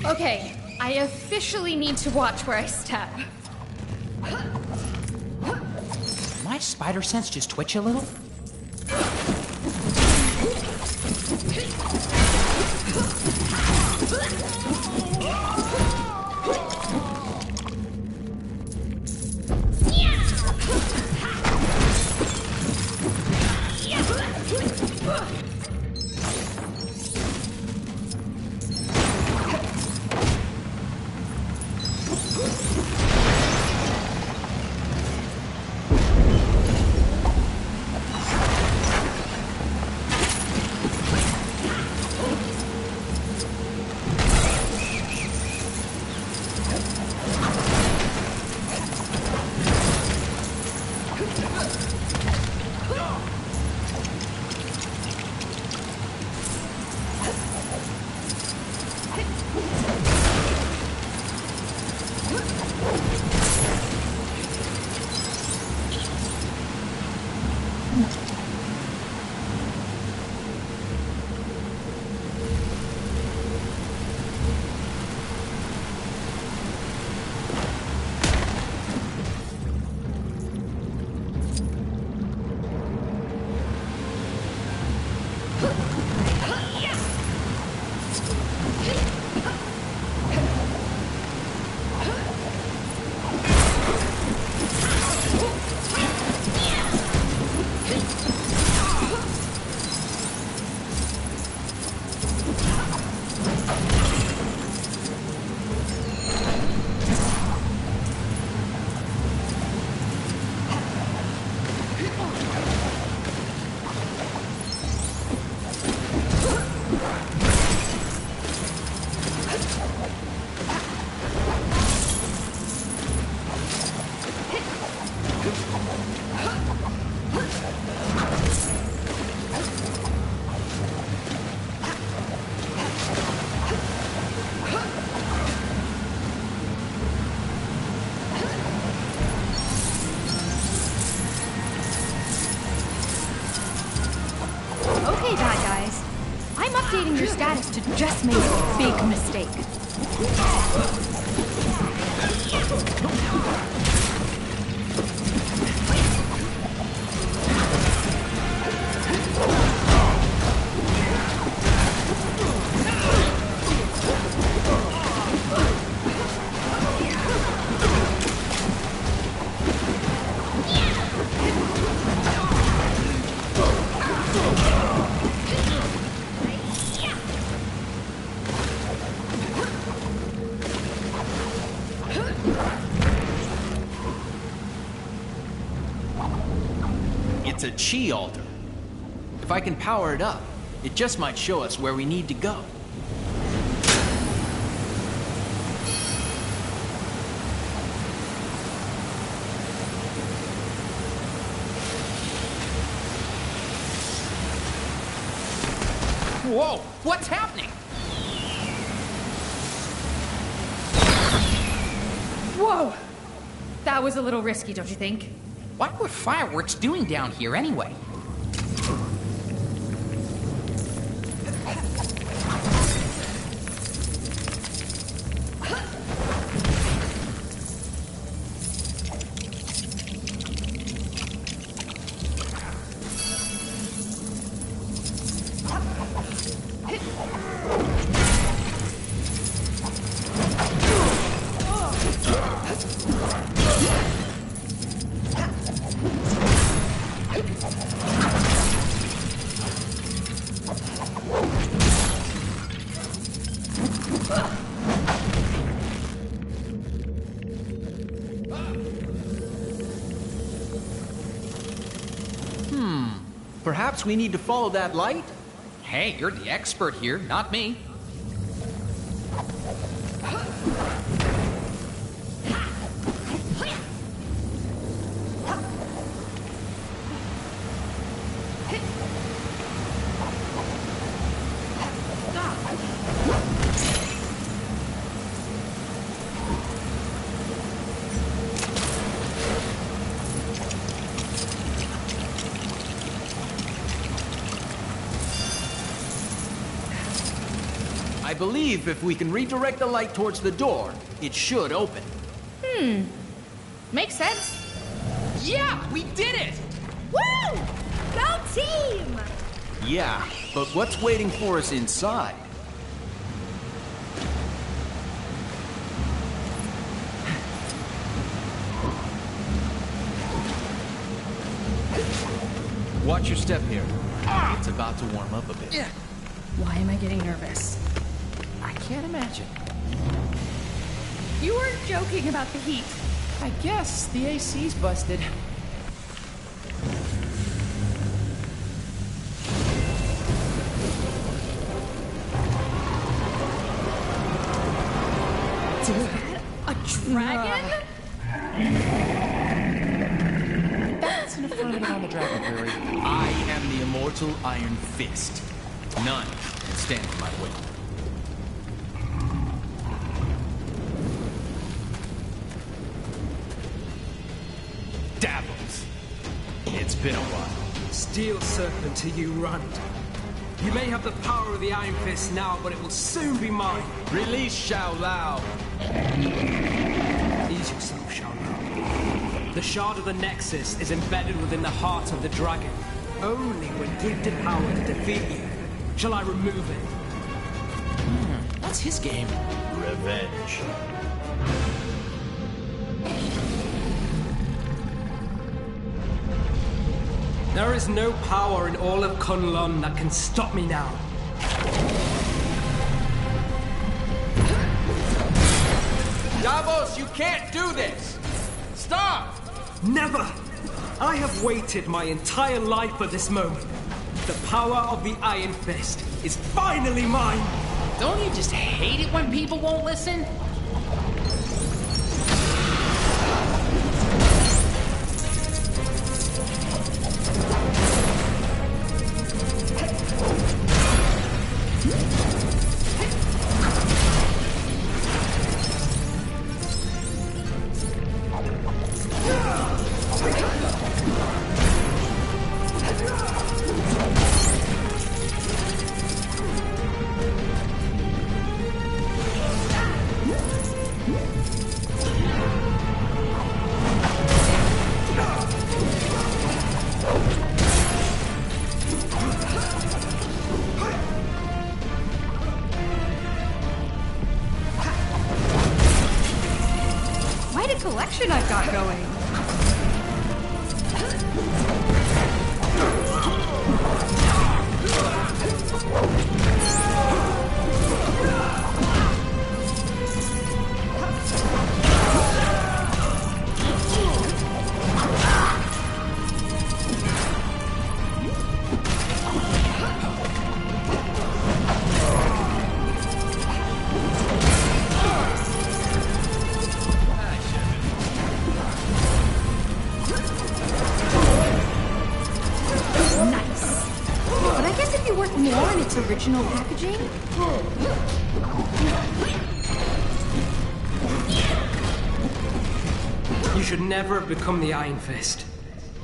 Okay, I officially need to watch where I step. My spider sense just twitch a little? Okay, bad guys. I'm updating your status to just made a big mistake. It's a chi altar. If I can power it up, it just might show us where we need to go. Whoa, what's happening? Whoa! That was a little risky, don't you think? What were fireworks doing down here anyway? Perhaps we need to follow that light? Hey, you're the expert here, not me. I believe if we can redirect the light towards the door, it should open. Makes sense. Yeah, we did it! Woo! Go team! Yeah, but what's waiting for us inside? Watch your step here. It's about to warm up a bit. Yeah. Why am I getting nervous? I can't imagine. You weren't joking about the heat. I guess the AC's busted. A dragon? That's enough for it on the dragon theory. I am the immortal Iron Fist. None can stand in my way. Davos. It's been a while. Steel serpent to you, Rand. You may have the power of the Iron Fist now, but it will soon be mine. Release Shao Lao. Ease yourself, Shao Lao. The shard of the Nexus is embedded within the heart of the dragon. Only when gifted power to defeat you shall I remove it. That's his game. Revenge. There is no power in all of Kunlun that can stop me now. Davos, you can't do this! Stop! Never! I have waited my entire life for this moment. The power of the Iron Fist is finally mine! Don't you just hate it when people won't listen? Quite a collection I've got going. More in its original packaging? You should never have become the Iron Fist.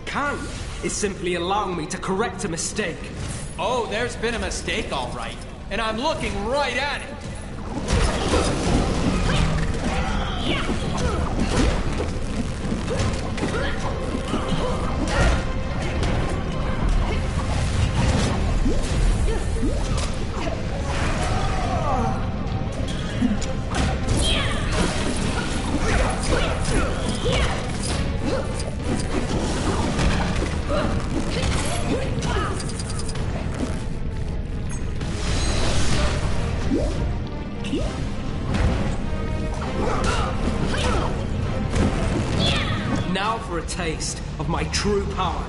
Can is simply allowing me to correct a mistake. Oh, there's been a mistake, all right. And I'm looking right at it. Now for a taste of my true power.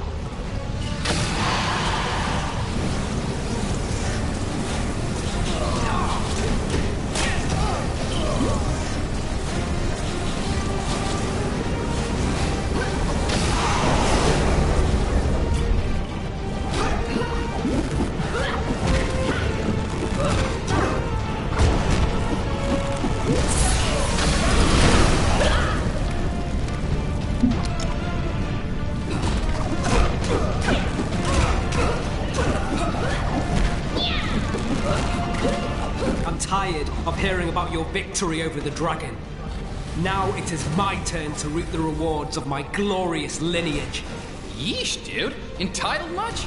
of hearing about your victory over the dragon. Now it is my turn to reap the rewards of my glorious lineage. Yeesh, dude. Entitled much?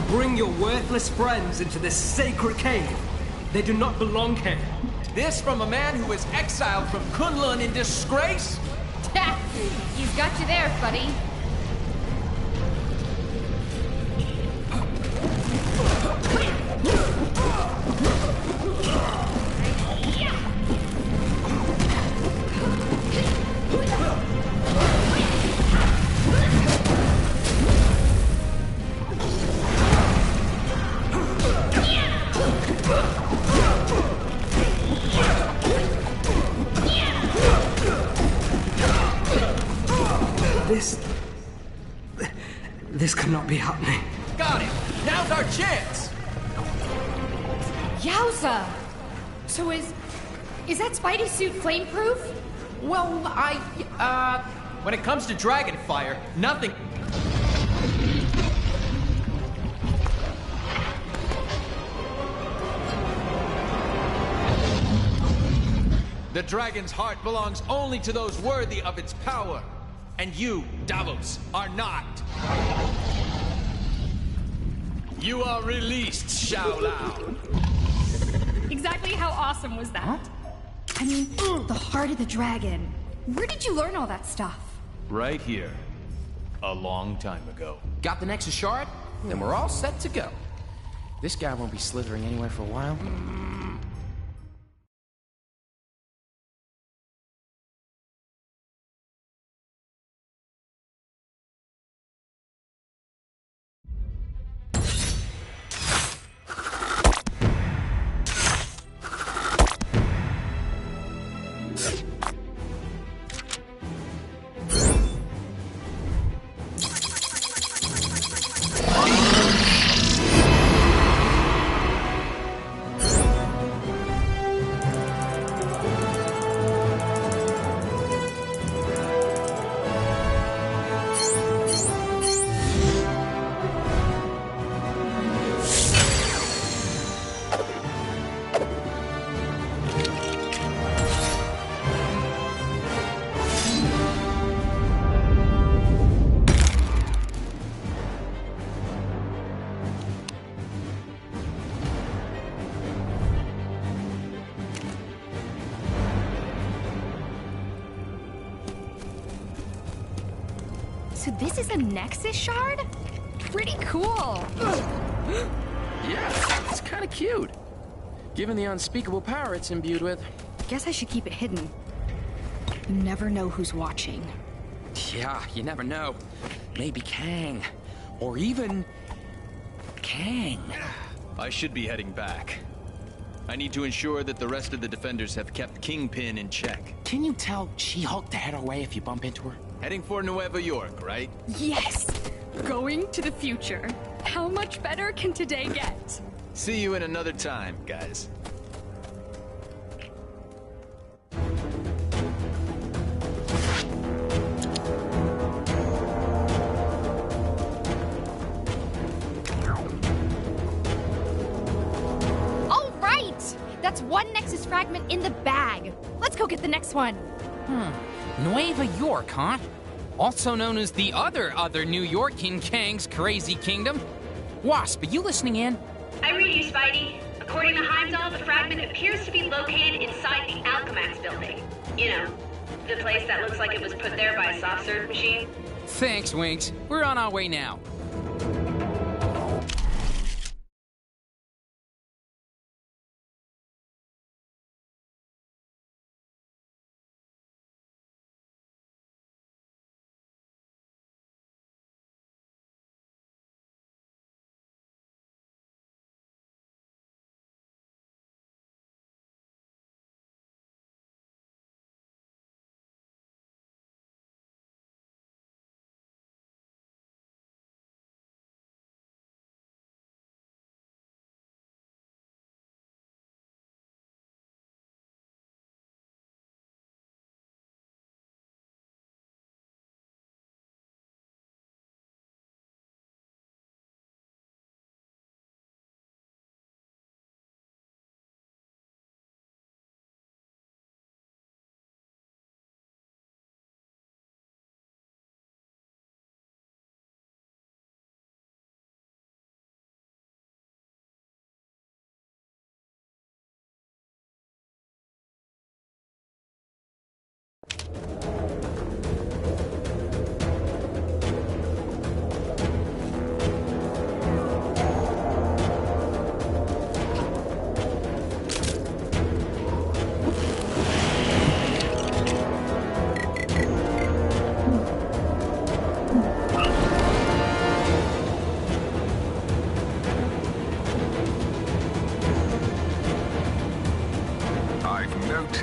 Bring your worthless friends into this sacred cave. They do not belong here. This from a man who was exiled from Kunlun in disgrace? He's got you there, buddy. This cannot be happening. Got it! Now's our chance! Yowza! So is that Spidey suit flameproof? Well, when it comes to dragon fire, nothing... The dragon's heart belongs only to those worthy of its power. And you, Davos, are not. You are released, Shao Lao. Exactly how awesome was that? I mean, the heart of the dragon. Where did you learn all that stuff? Right here. A long time ago. Got the Nexus shard? Then we're all set to go. This guy won't be slithering anywhere for a while. So this is a Nexus shard? Pretty cool. Yeah, it's kind of cute. Given the unspeakable power it's imbued with. Guess I should keep it hidden. You never know who's watching. Yeah, you never know. Maybe Kang. Or even... Kang. I should be heading back. I need to ensure that the rest of the defenders have kept Kingpin in check. Can you tell She-Hulk to head her way if you bump into her? Heading for Nueva York, right? Yes! Going to the future. How much better can today get? See you in another time, guys. All right! That's one Nexus fragment in the bag. Let's go get the next one. Nueva York, huh? Also known as the other New York in Kang's crazy kingdom. Wasp, are you listening in? I read you, Spidey. According to Heimdall, the fragment appears to be located inside the Alchemax building. You know, the place that looks like it was put there by a soft serve machine. Thanks, Winks. We're on our way now.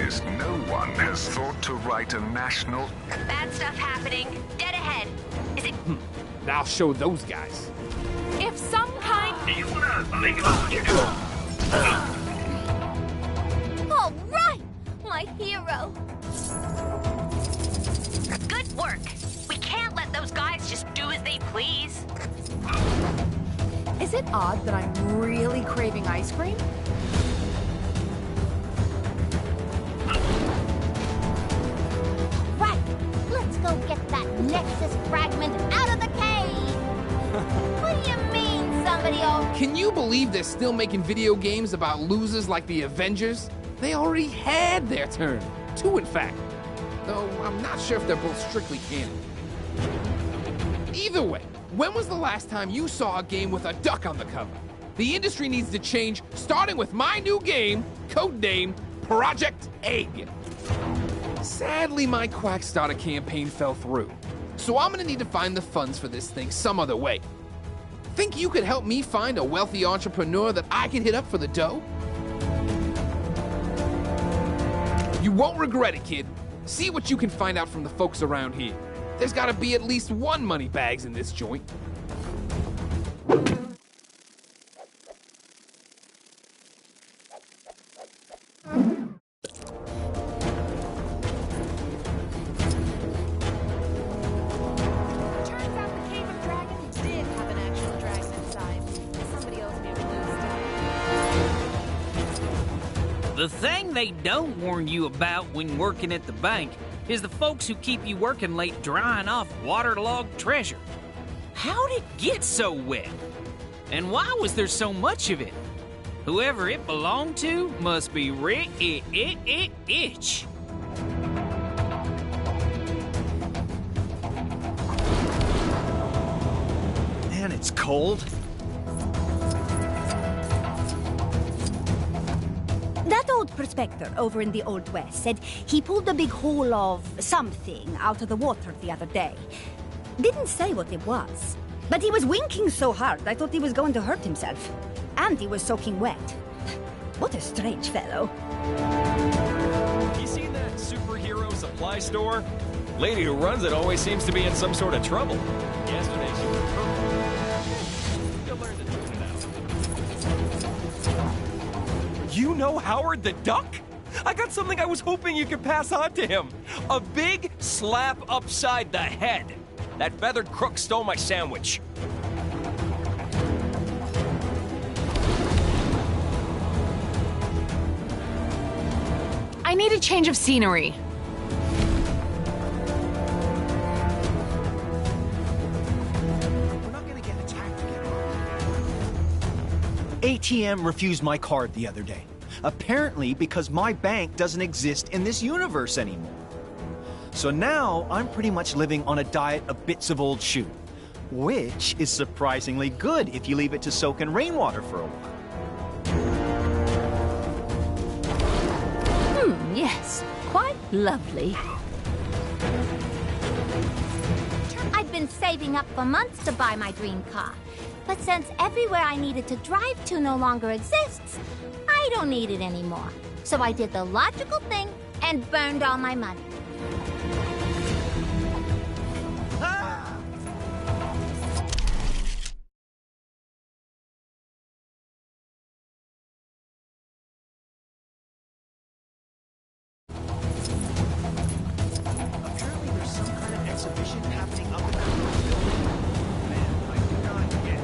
noticed no one has thought to write a national... Bad stuff happening. Dead ahead. Is it... I'll show those guys. If some kind... All right! My hero! Good work. We can't let those guys just do as they please. Is it odd that I'm really craving ice cream? Right! Let's go get that Nexus fragment out of the cave! What do you mean, somebody else? Can you believe they're still making video games about losers like the Avengers? They already had their turn. 2, in fact. Though I'm not sure if they're both strictly canon. Either way, when was the last time you saw a game with a duck on the cover? The industry needs to change, starting with my new game, codenamed Project Egg. Sadly, my Quackstarter campaign fell through, so I'm gonna need to find the funds for this thing some other way. Think you could help me find a wealthy entrepreneur that I can hit up for the dough? You won't regret it, kid. See what you can find out from the folks around here. There's gotta be at least one moneybags in this joint. The thing they don't warn you about when working at the bank is the folks who keep you working late drying off waterlogged treasure. How'd it get so wet? And why was there so much of it? Whoever it belonged to must be rich. Man, it's cold. That old prospector over in the Old West said he pulled a big hole of something out of the water the other day. Didn't say what it was, but he was winking so hard I thought he was going to hurt himself. And he was soaking wet. What a strange fellow. You seen that superhero supply store? Lady who runs it always seems to be in some sort of trouble. Yesterday she was purple. You'll learn to tune it out. You know Howard the Duck? I got something I was hoping you could pass on to him. A big slap upside the head. That feathered crook stole my sandwich. I need a change of scenery. ATM refused my card the other day. Apparently because my bank doesn't exist in this universe anymore. So now I'm pretty much living on a diet of bits of old shoe, which is surprisingly good if you leave it to soak in rainwater for a while. Yes, quite lovely. I've been saving up for months to buy my dream car. But since everywhere I needed to drive to no longer exists, I don't need it anymore. So I did the logical thing and burned all my money. Apparently there's some kind of exhibition happening up in that building. Man, I do not get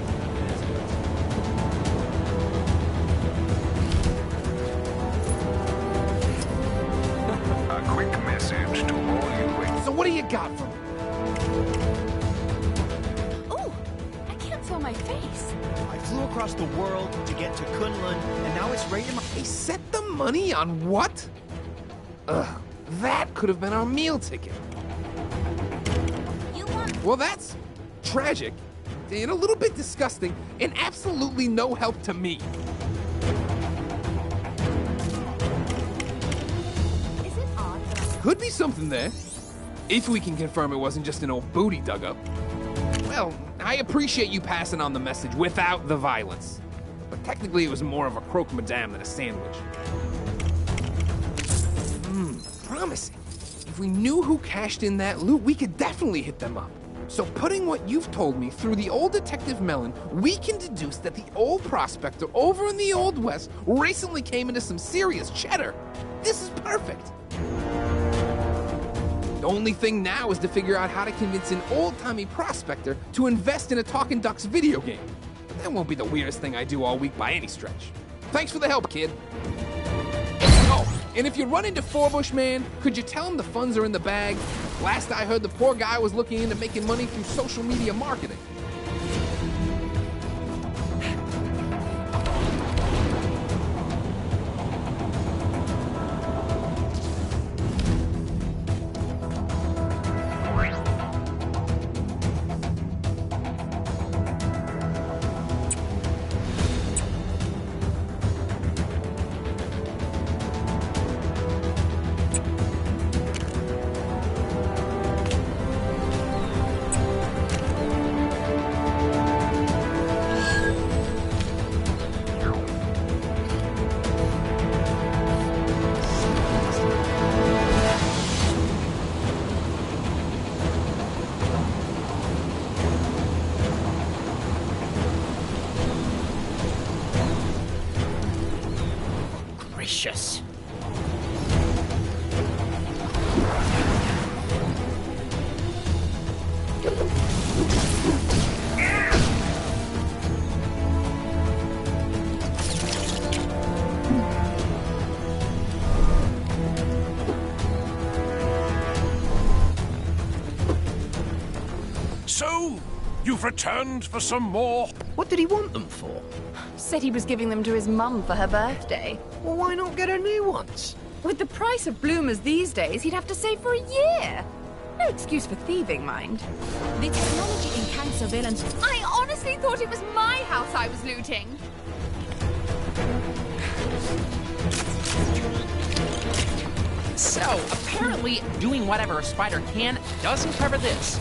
A quick message to all you wait. So what do you got for me? Oh, I can't feel my face. I flew across the world to get to Kunlun, and now it's right in my... They set the money on what? Ugh, that could have been our meal ticket. Well, that's tragic, and a little bit disgusting, and absolutely no help to me. Is it odd that Could be something there, if we can confirm it wasn't just an old booty dug up. Well, I appreciate you passing on the message without the violence. But technically it was more of a croque madame than a sandwich. Promising. If we knew who cashed in that loot, we could definitely hit them up. So putting what you've told me through the old Detective Mellon, we can deduce that the old prospector over in the Old West recently came into some serious cheddar. This is perfect. The only thing now is to figure out how to convince an old-timey prospector to invest in a Talking Ducks video game. But that won't be the weirdest thing I do all week by any stretch. Thanks for the help, kid. Oh, and if you run into Forbush Man, could you tell him the funds are in the bag? Last I heard, the poor guy was looking into making money through social media marketing. Gracious. So, you've returned for some more? What did he want them for? Said he was giving them to his mum for her birthday. Well, why not get her new ones? With the price of bloomers these days, he'd have to save for a year. No excuse for thieving, mind. The technology in Kang surveillance. I honestly thought it was my house I was looting. So, apparently, doing whatever a spider can doesn't cover this.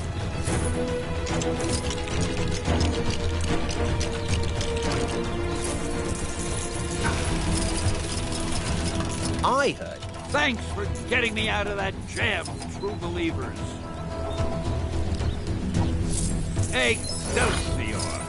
I heard. Thanks for getting me out of that jam, true believers. Excelsior!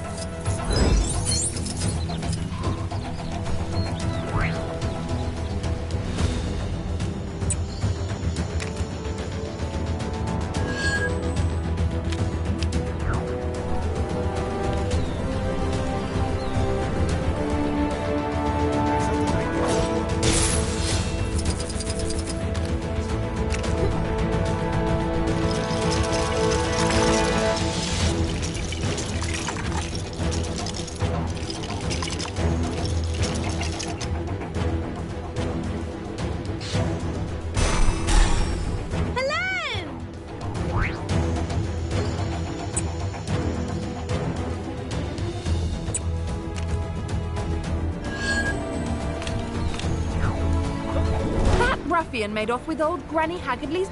Ruffian made off with old Granny Haggardly's...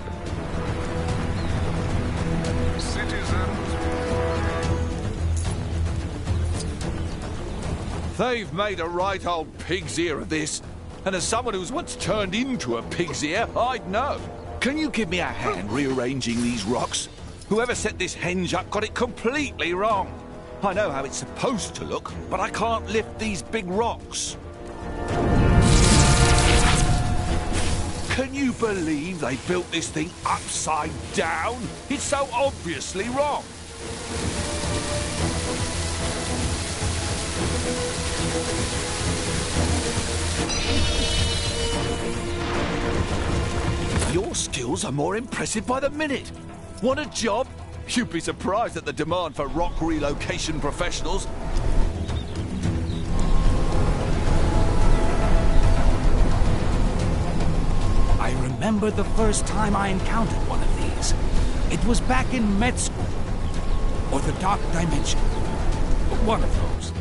They've made a right old pig's ear of this. And as someone who's once turned into a pig's ear, I'd know. Can you give me a hand rearranging these rocks? Whoever set this henge up got it completely wrong. I know how it's supposed to look, but I can't lift these big rocks. Can you believe they built this thing upside down? It's so obviously wrong. Your skills are more impressive by the minute. Want a job? You'd be surprised at the demand for rock relocation professionals. I remember the first time I encountered one of these. It was back in med school. Or the Dark Dimension. One of those.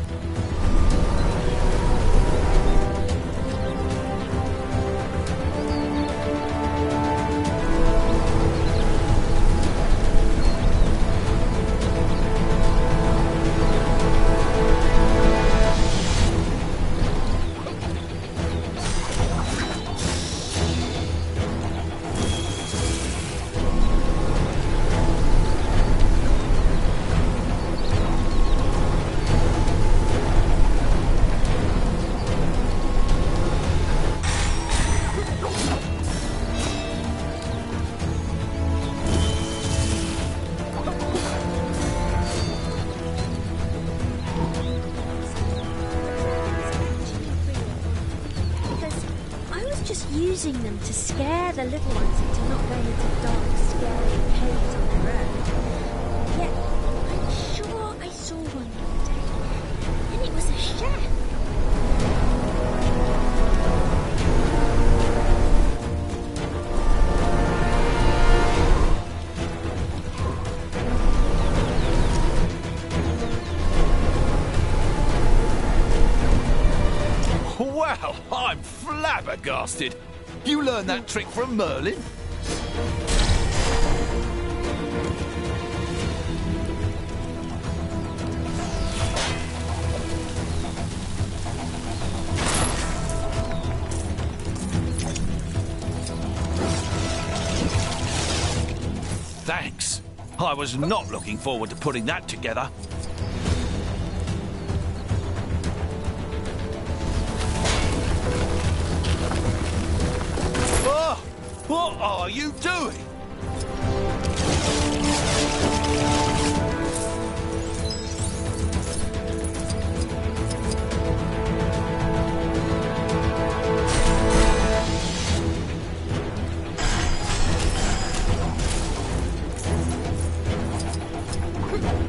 using them to scare the little ones into not going into dark, scary caves on their own. Yet, I'm sure I saw one the other day, and it was a chef. Wow, I'm flabbergasted. You learned that trick from Merlin? Thanks. I was not looking forward to putting that together. What are you doing?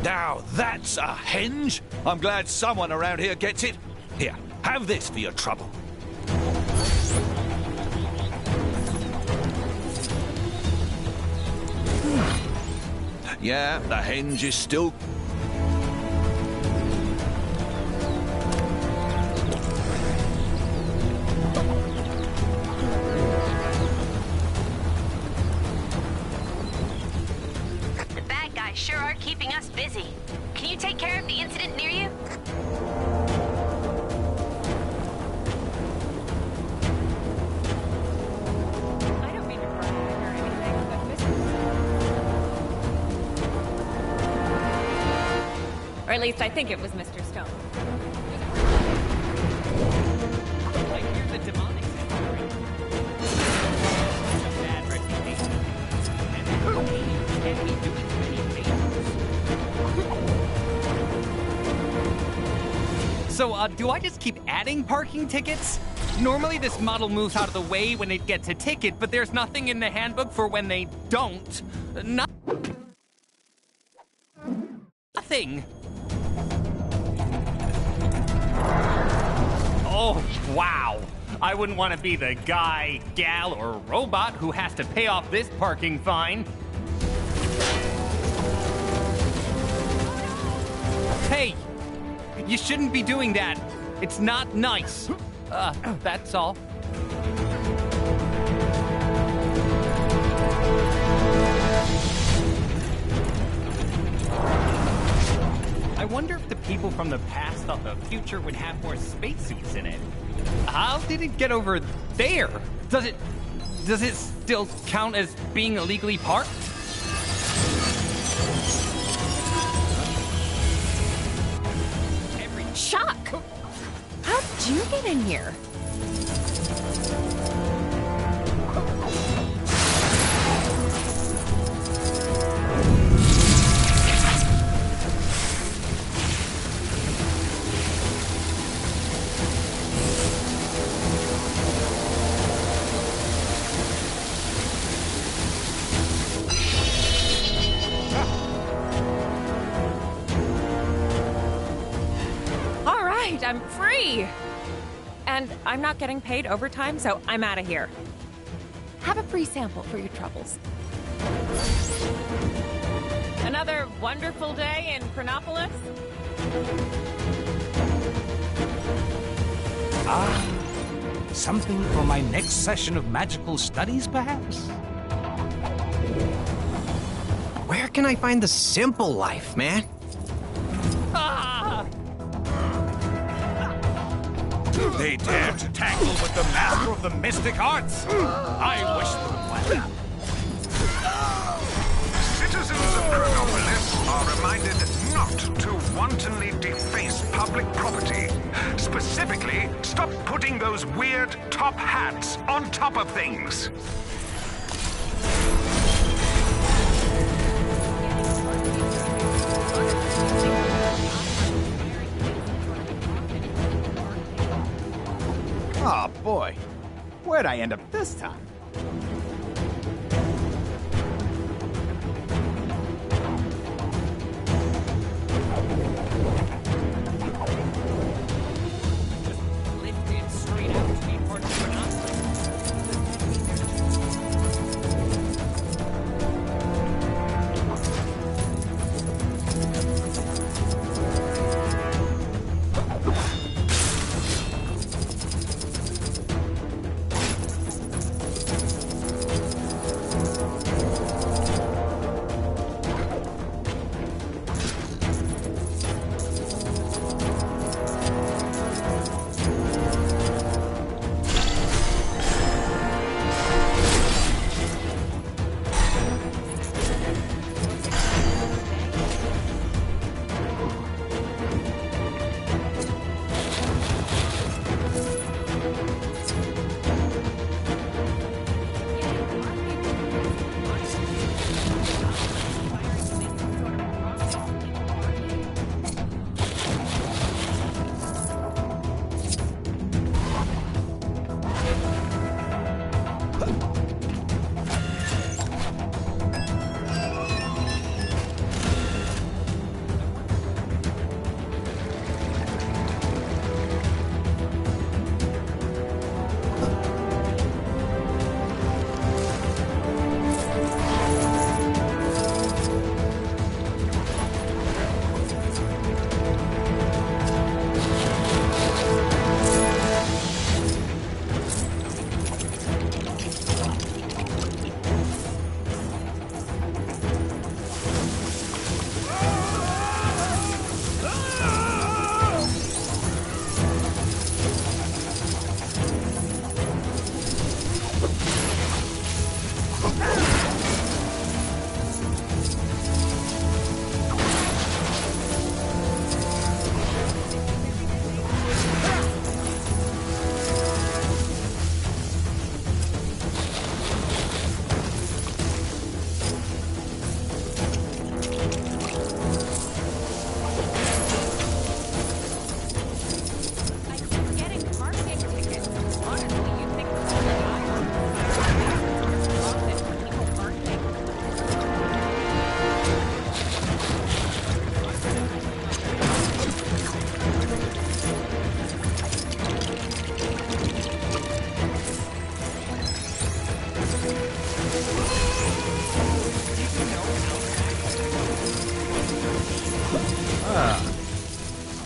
Now that's a henge. I'm glad someone around here gets it. Here, have this for your trouble. Yeah, the henge is still... The bad guys sure are keeping us busy. Can you take care of the incident near you? Or at least I think it was Mr. Stone. I hear the demonic century. A bad reputation. And can't be doing many things. So, do I just keep adding parking tickets? Normally this model moves out of the way when it gets a ticket, but there's nothing in the handbook for when they don't. Nothing. Oh, wow. I wouldn't want to be the guy, gal, or robot who has to pay off this parking fine. Hey, you shouldn't be doing that. It's not nice. That's all. I wonder if the people from the past thought the future would have more spacesuits in it. How did it get over there? Does it still count as being illegally parked? Shock! How did you get in here? I'm free! And I'm not getting paid overtime, so I'm out of here. Have a free sample for your troubles. Another wonderful day in Chronopolis? Something for my next session of magical studies, perhaps? Where can I find the simple life, man? They dare to tangle with the master of the mystic arts! I wish them well. Citizens of Chronopolis are reminded not to wantonly deface public property. Specifically, stop putting those weird top hats on top of things. Oh, boy. Where'd I end up this time? Lifted straight out to be part of the monster.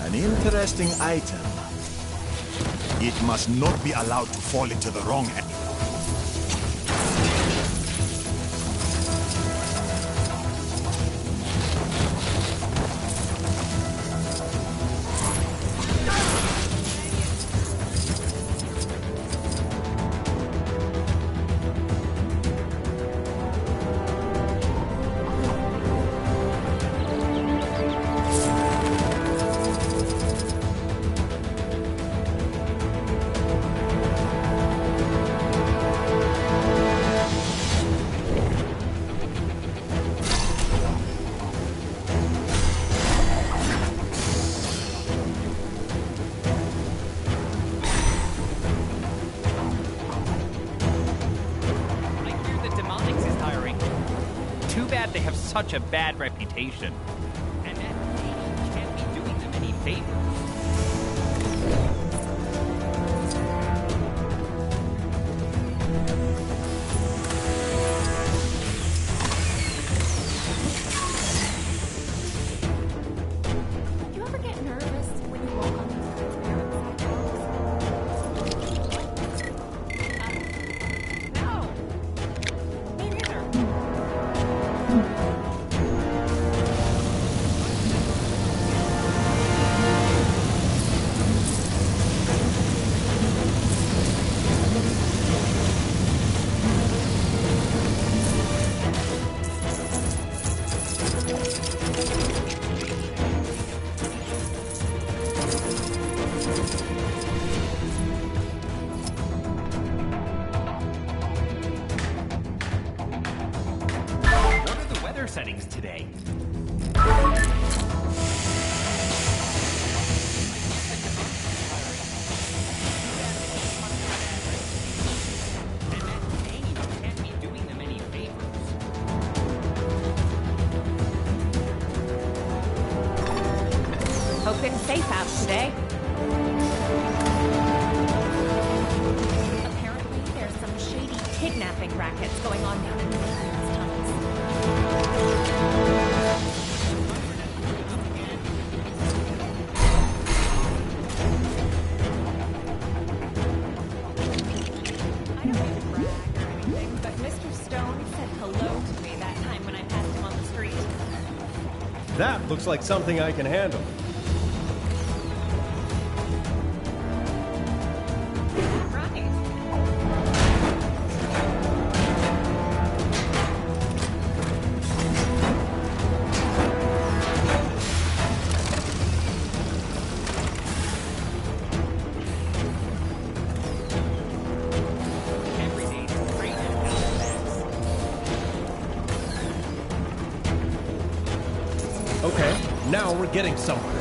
An interesting item. It must not be allowed to fall into the wrong hands. Such a bad reputation. And that can't be doing them any favors. Do you ever get nervous when you walk on these transparent sidewalks? No. Me neither. Settings today. safe house today. Apparently, there's some shady kidnapping rackets going on down in the maintenance tunnels. I don't mean to brag or anything, but Mr. Stone said hello to me that time when I passed him on the street. That looks like something I can handle. Okay, now we're getting somewhere.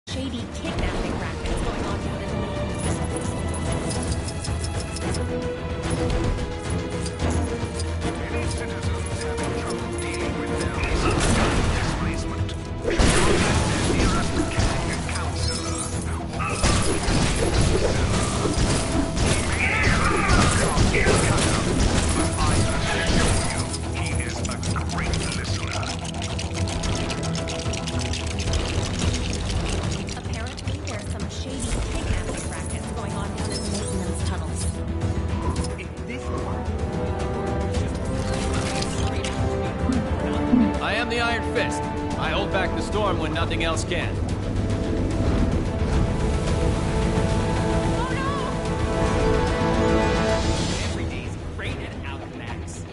Shady kidnapping rackets going on down in the Any citizens having trouble dealing with their displacement, contact their nearest Kang counselor. He is a great listener. Apparently, there's some shady kidnapping rackets going on down in the maintenance tunnels. I am the Iron Fist. I hold back the storm when nothing else can. Every day's great at Alchemax.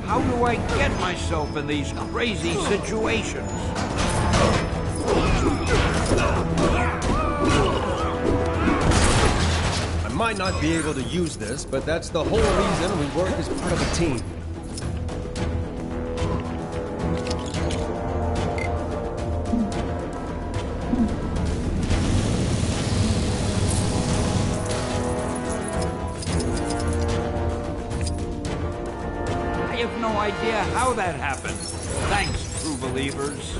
How do I get myself in these crazy situations? I might not be able to use this, but that's the whole reason we work as part of a team. I have no idea how that happened. Thanks, true believers.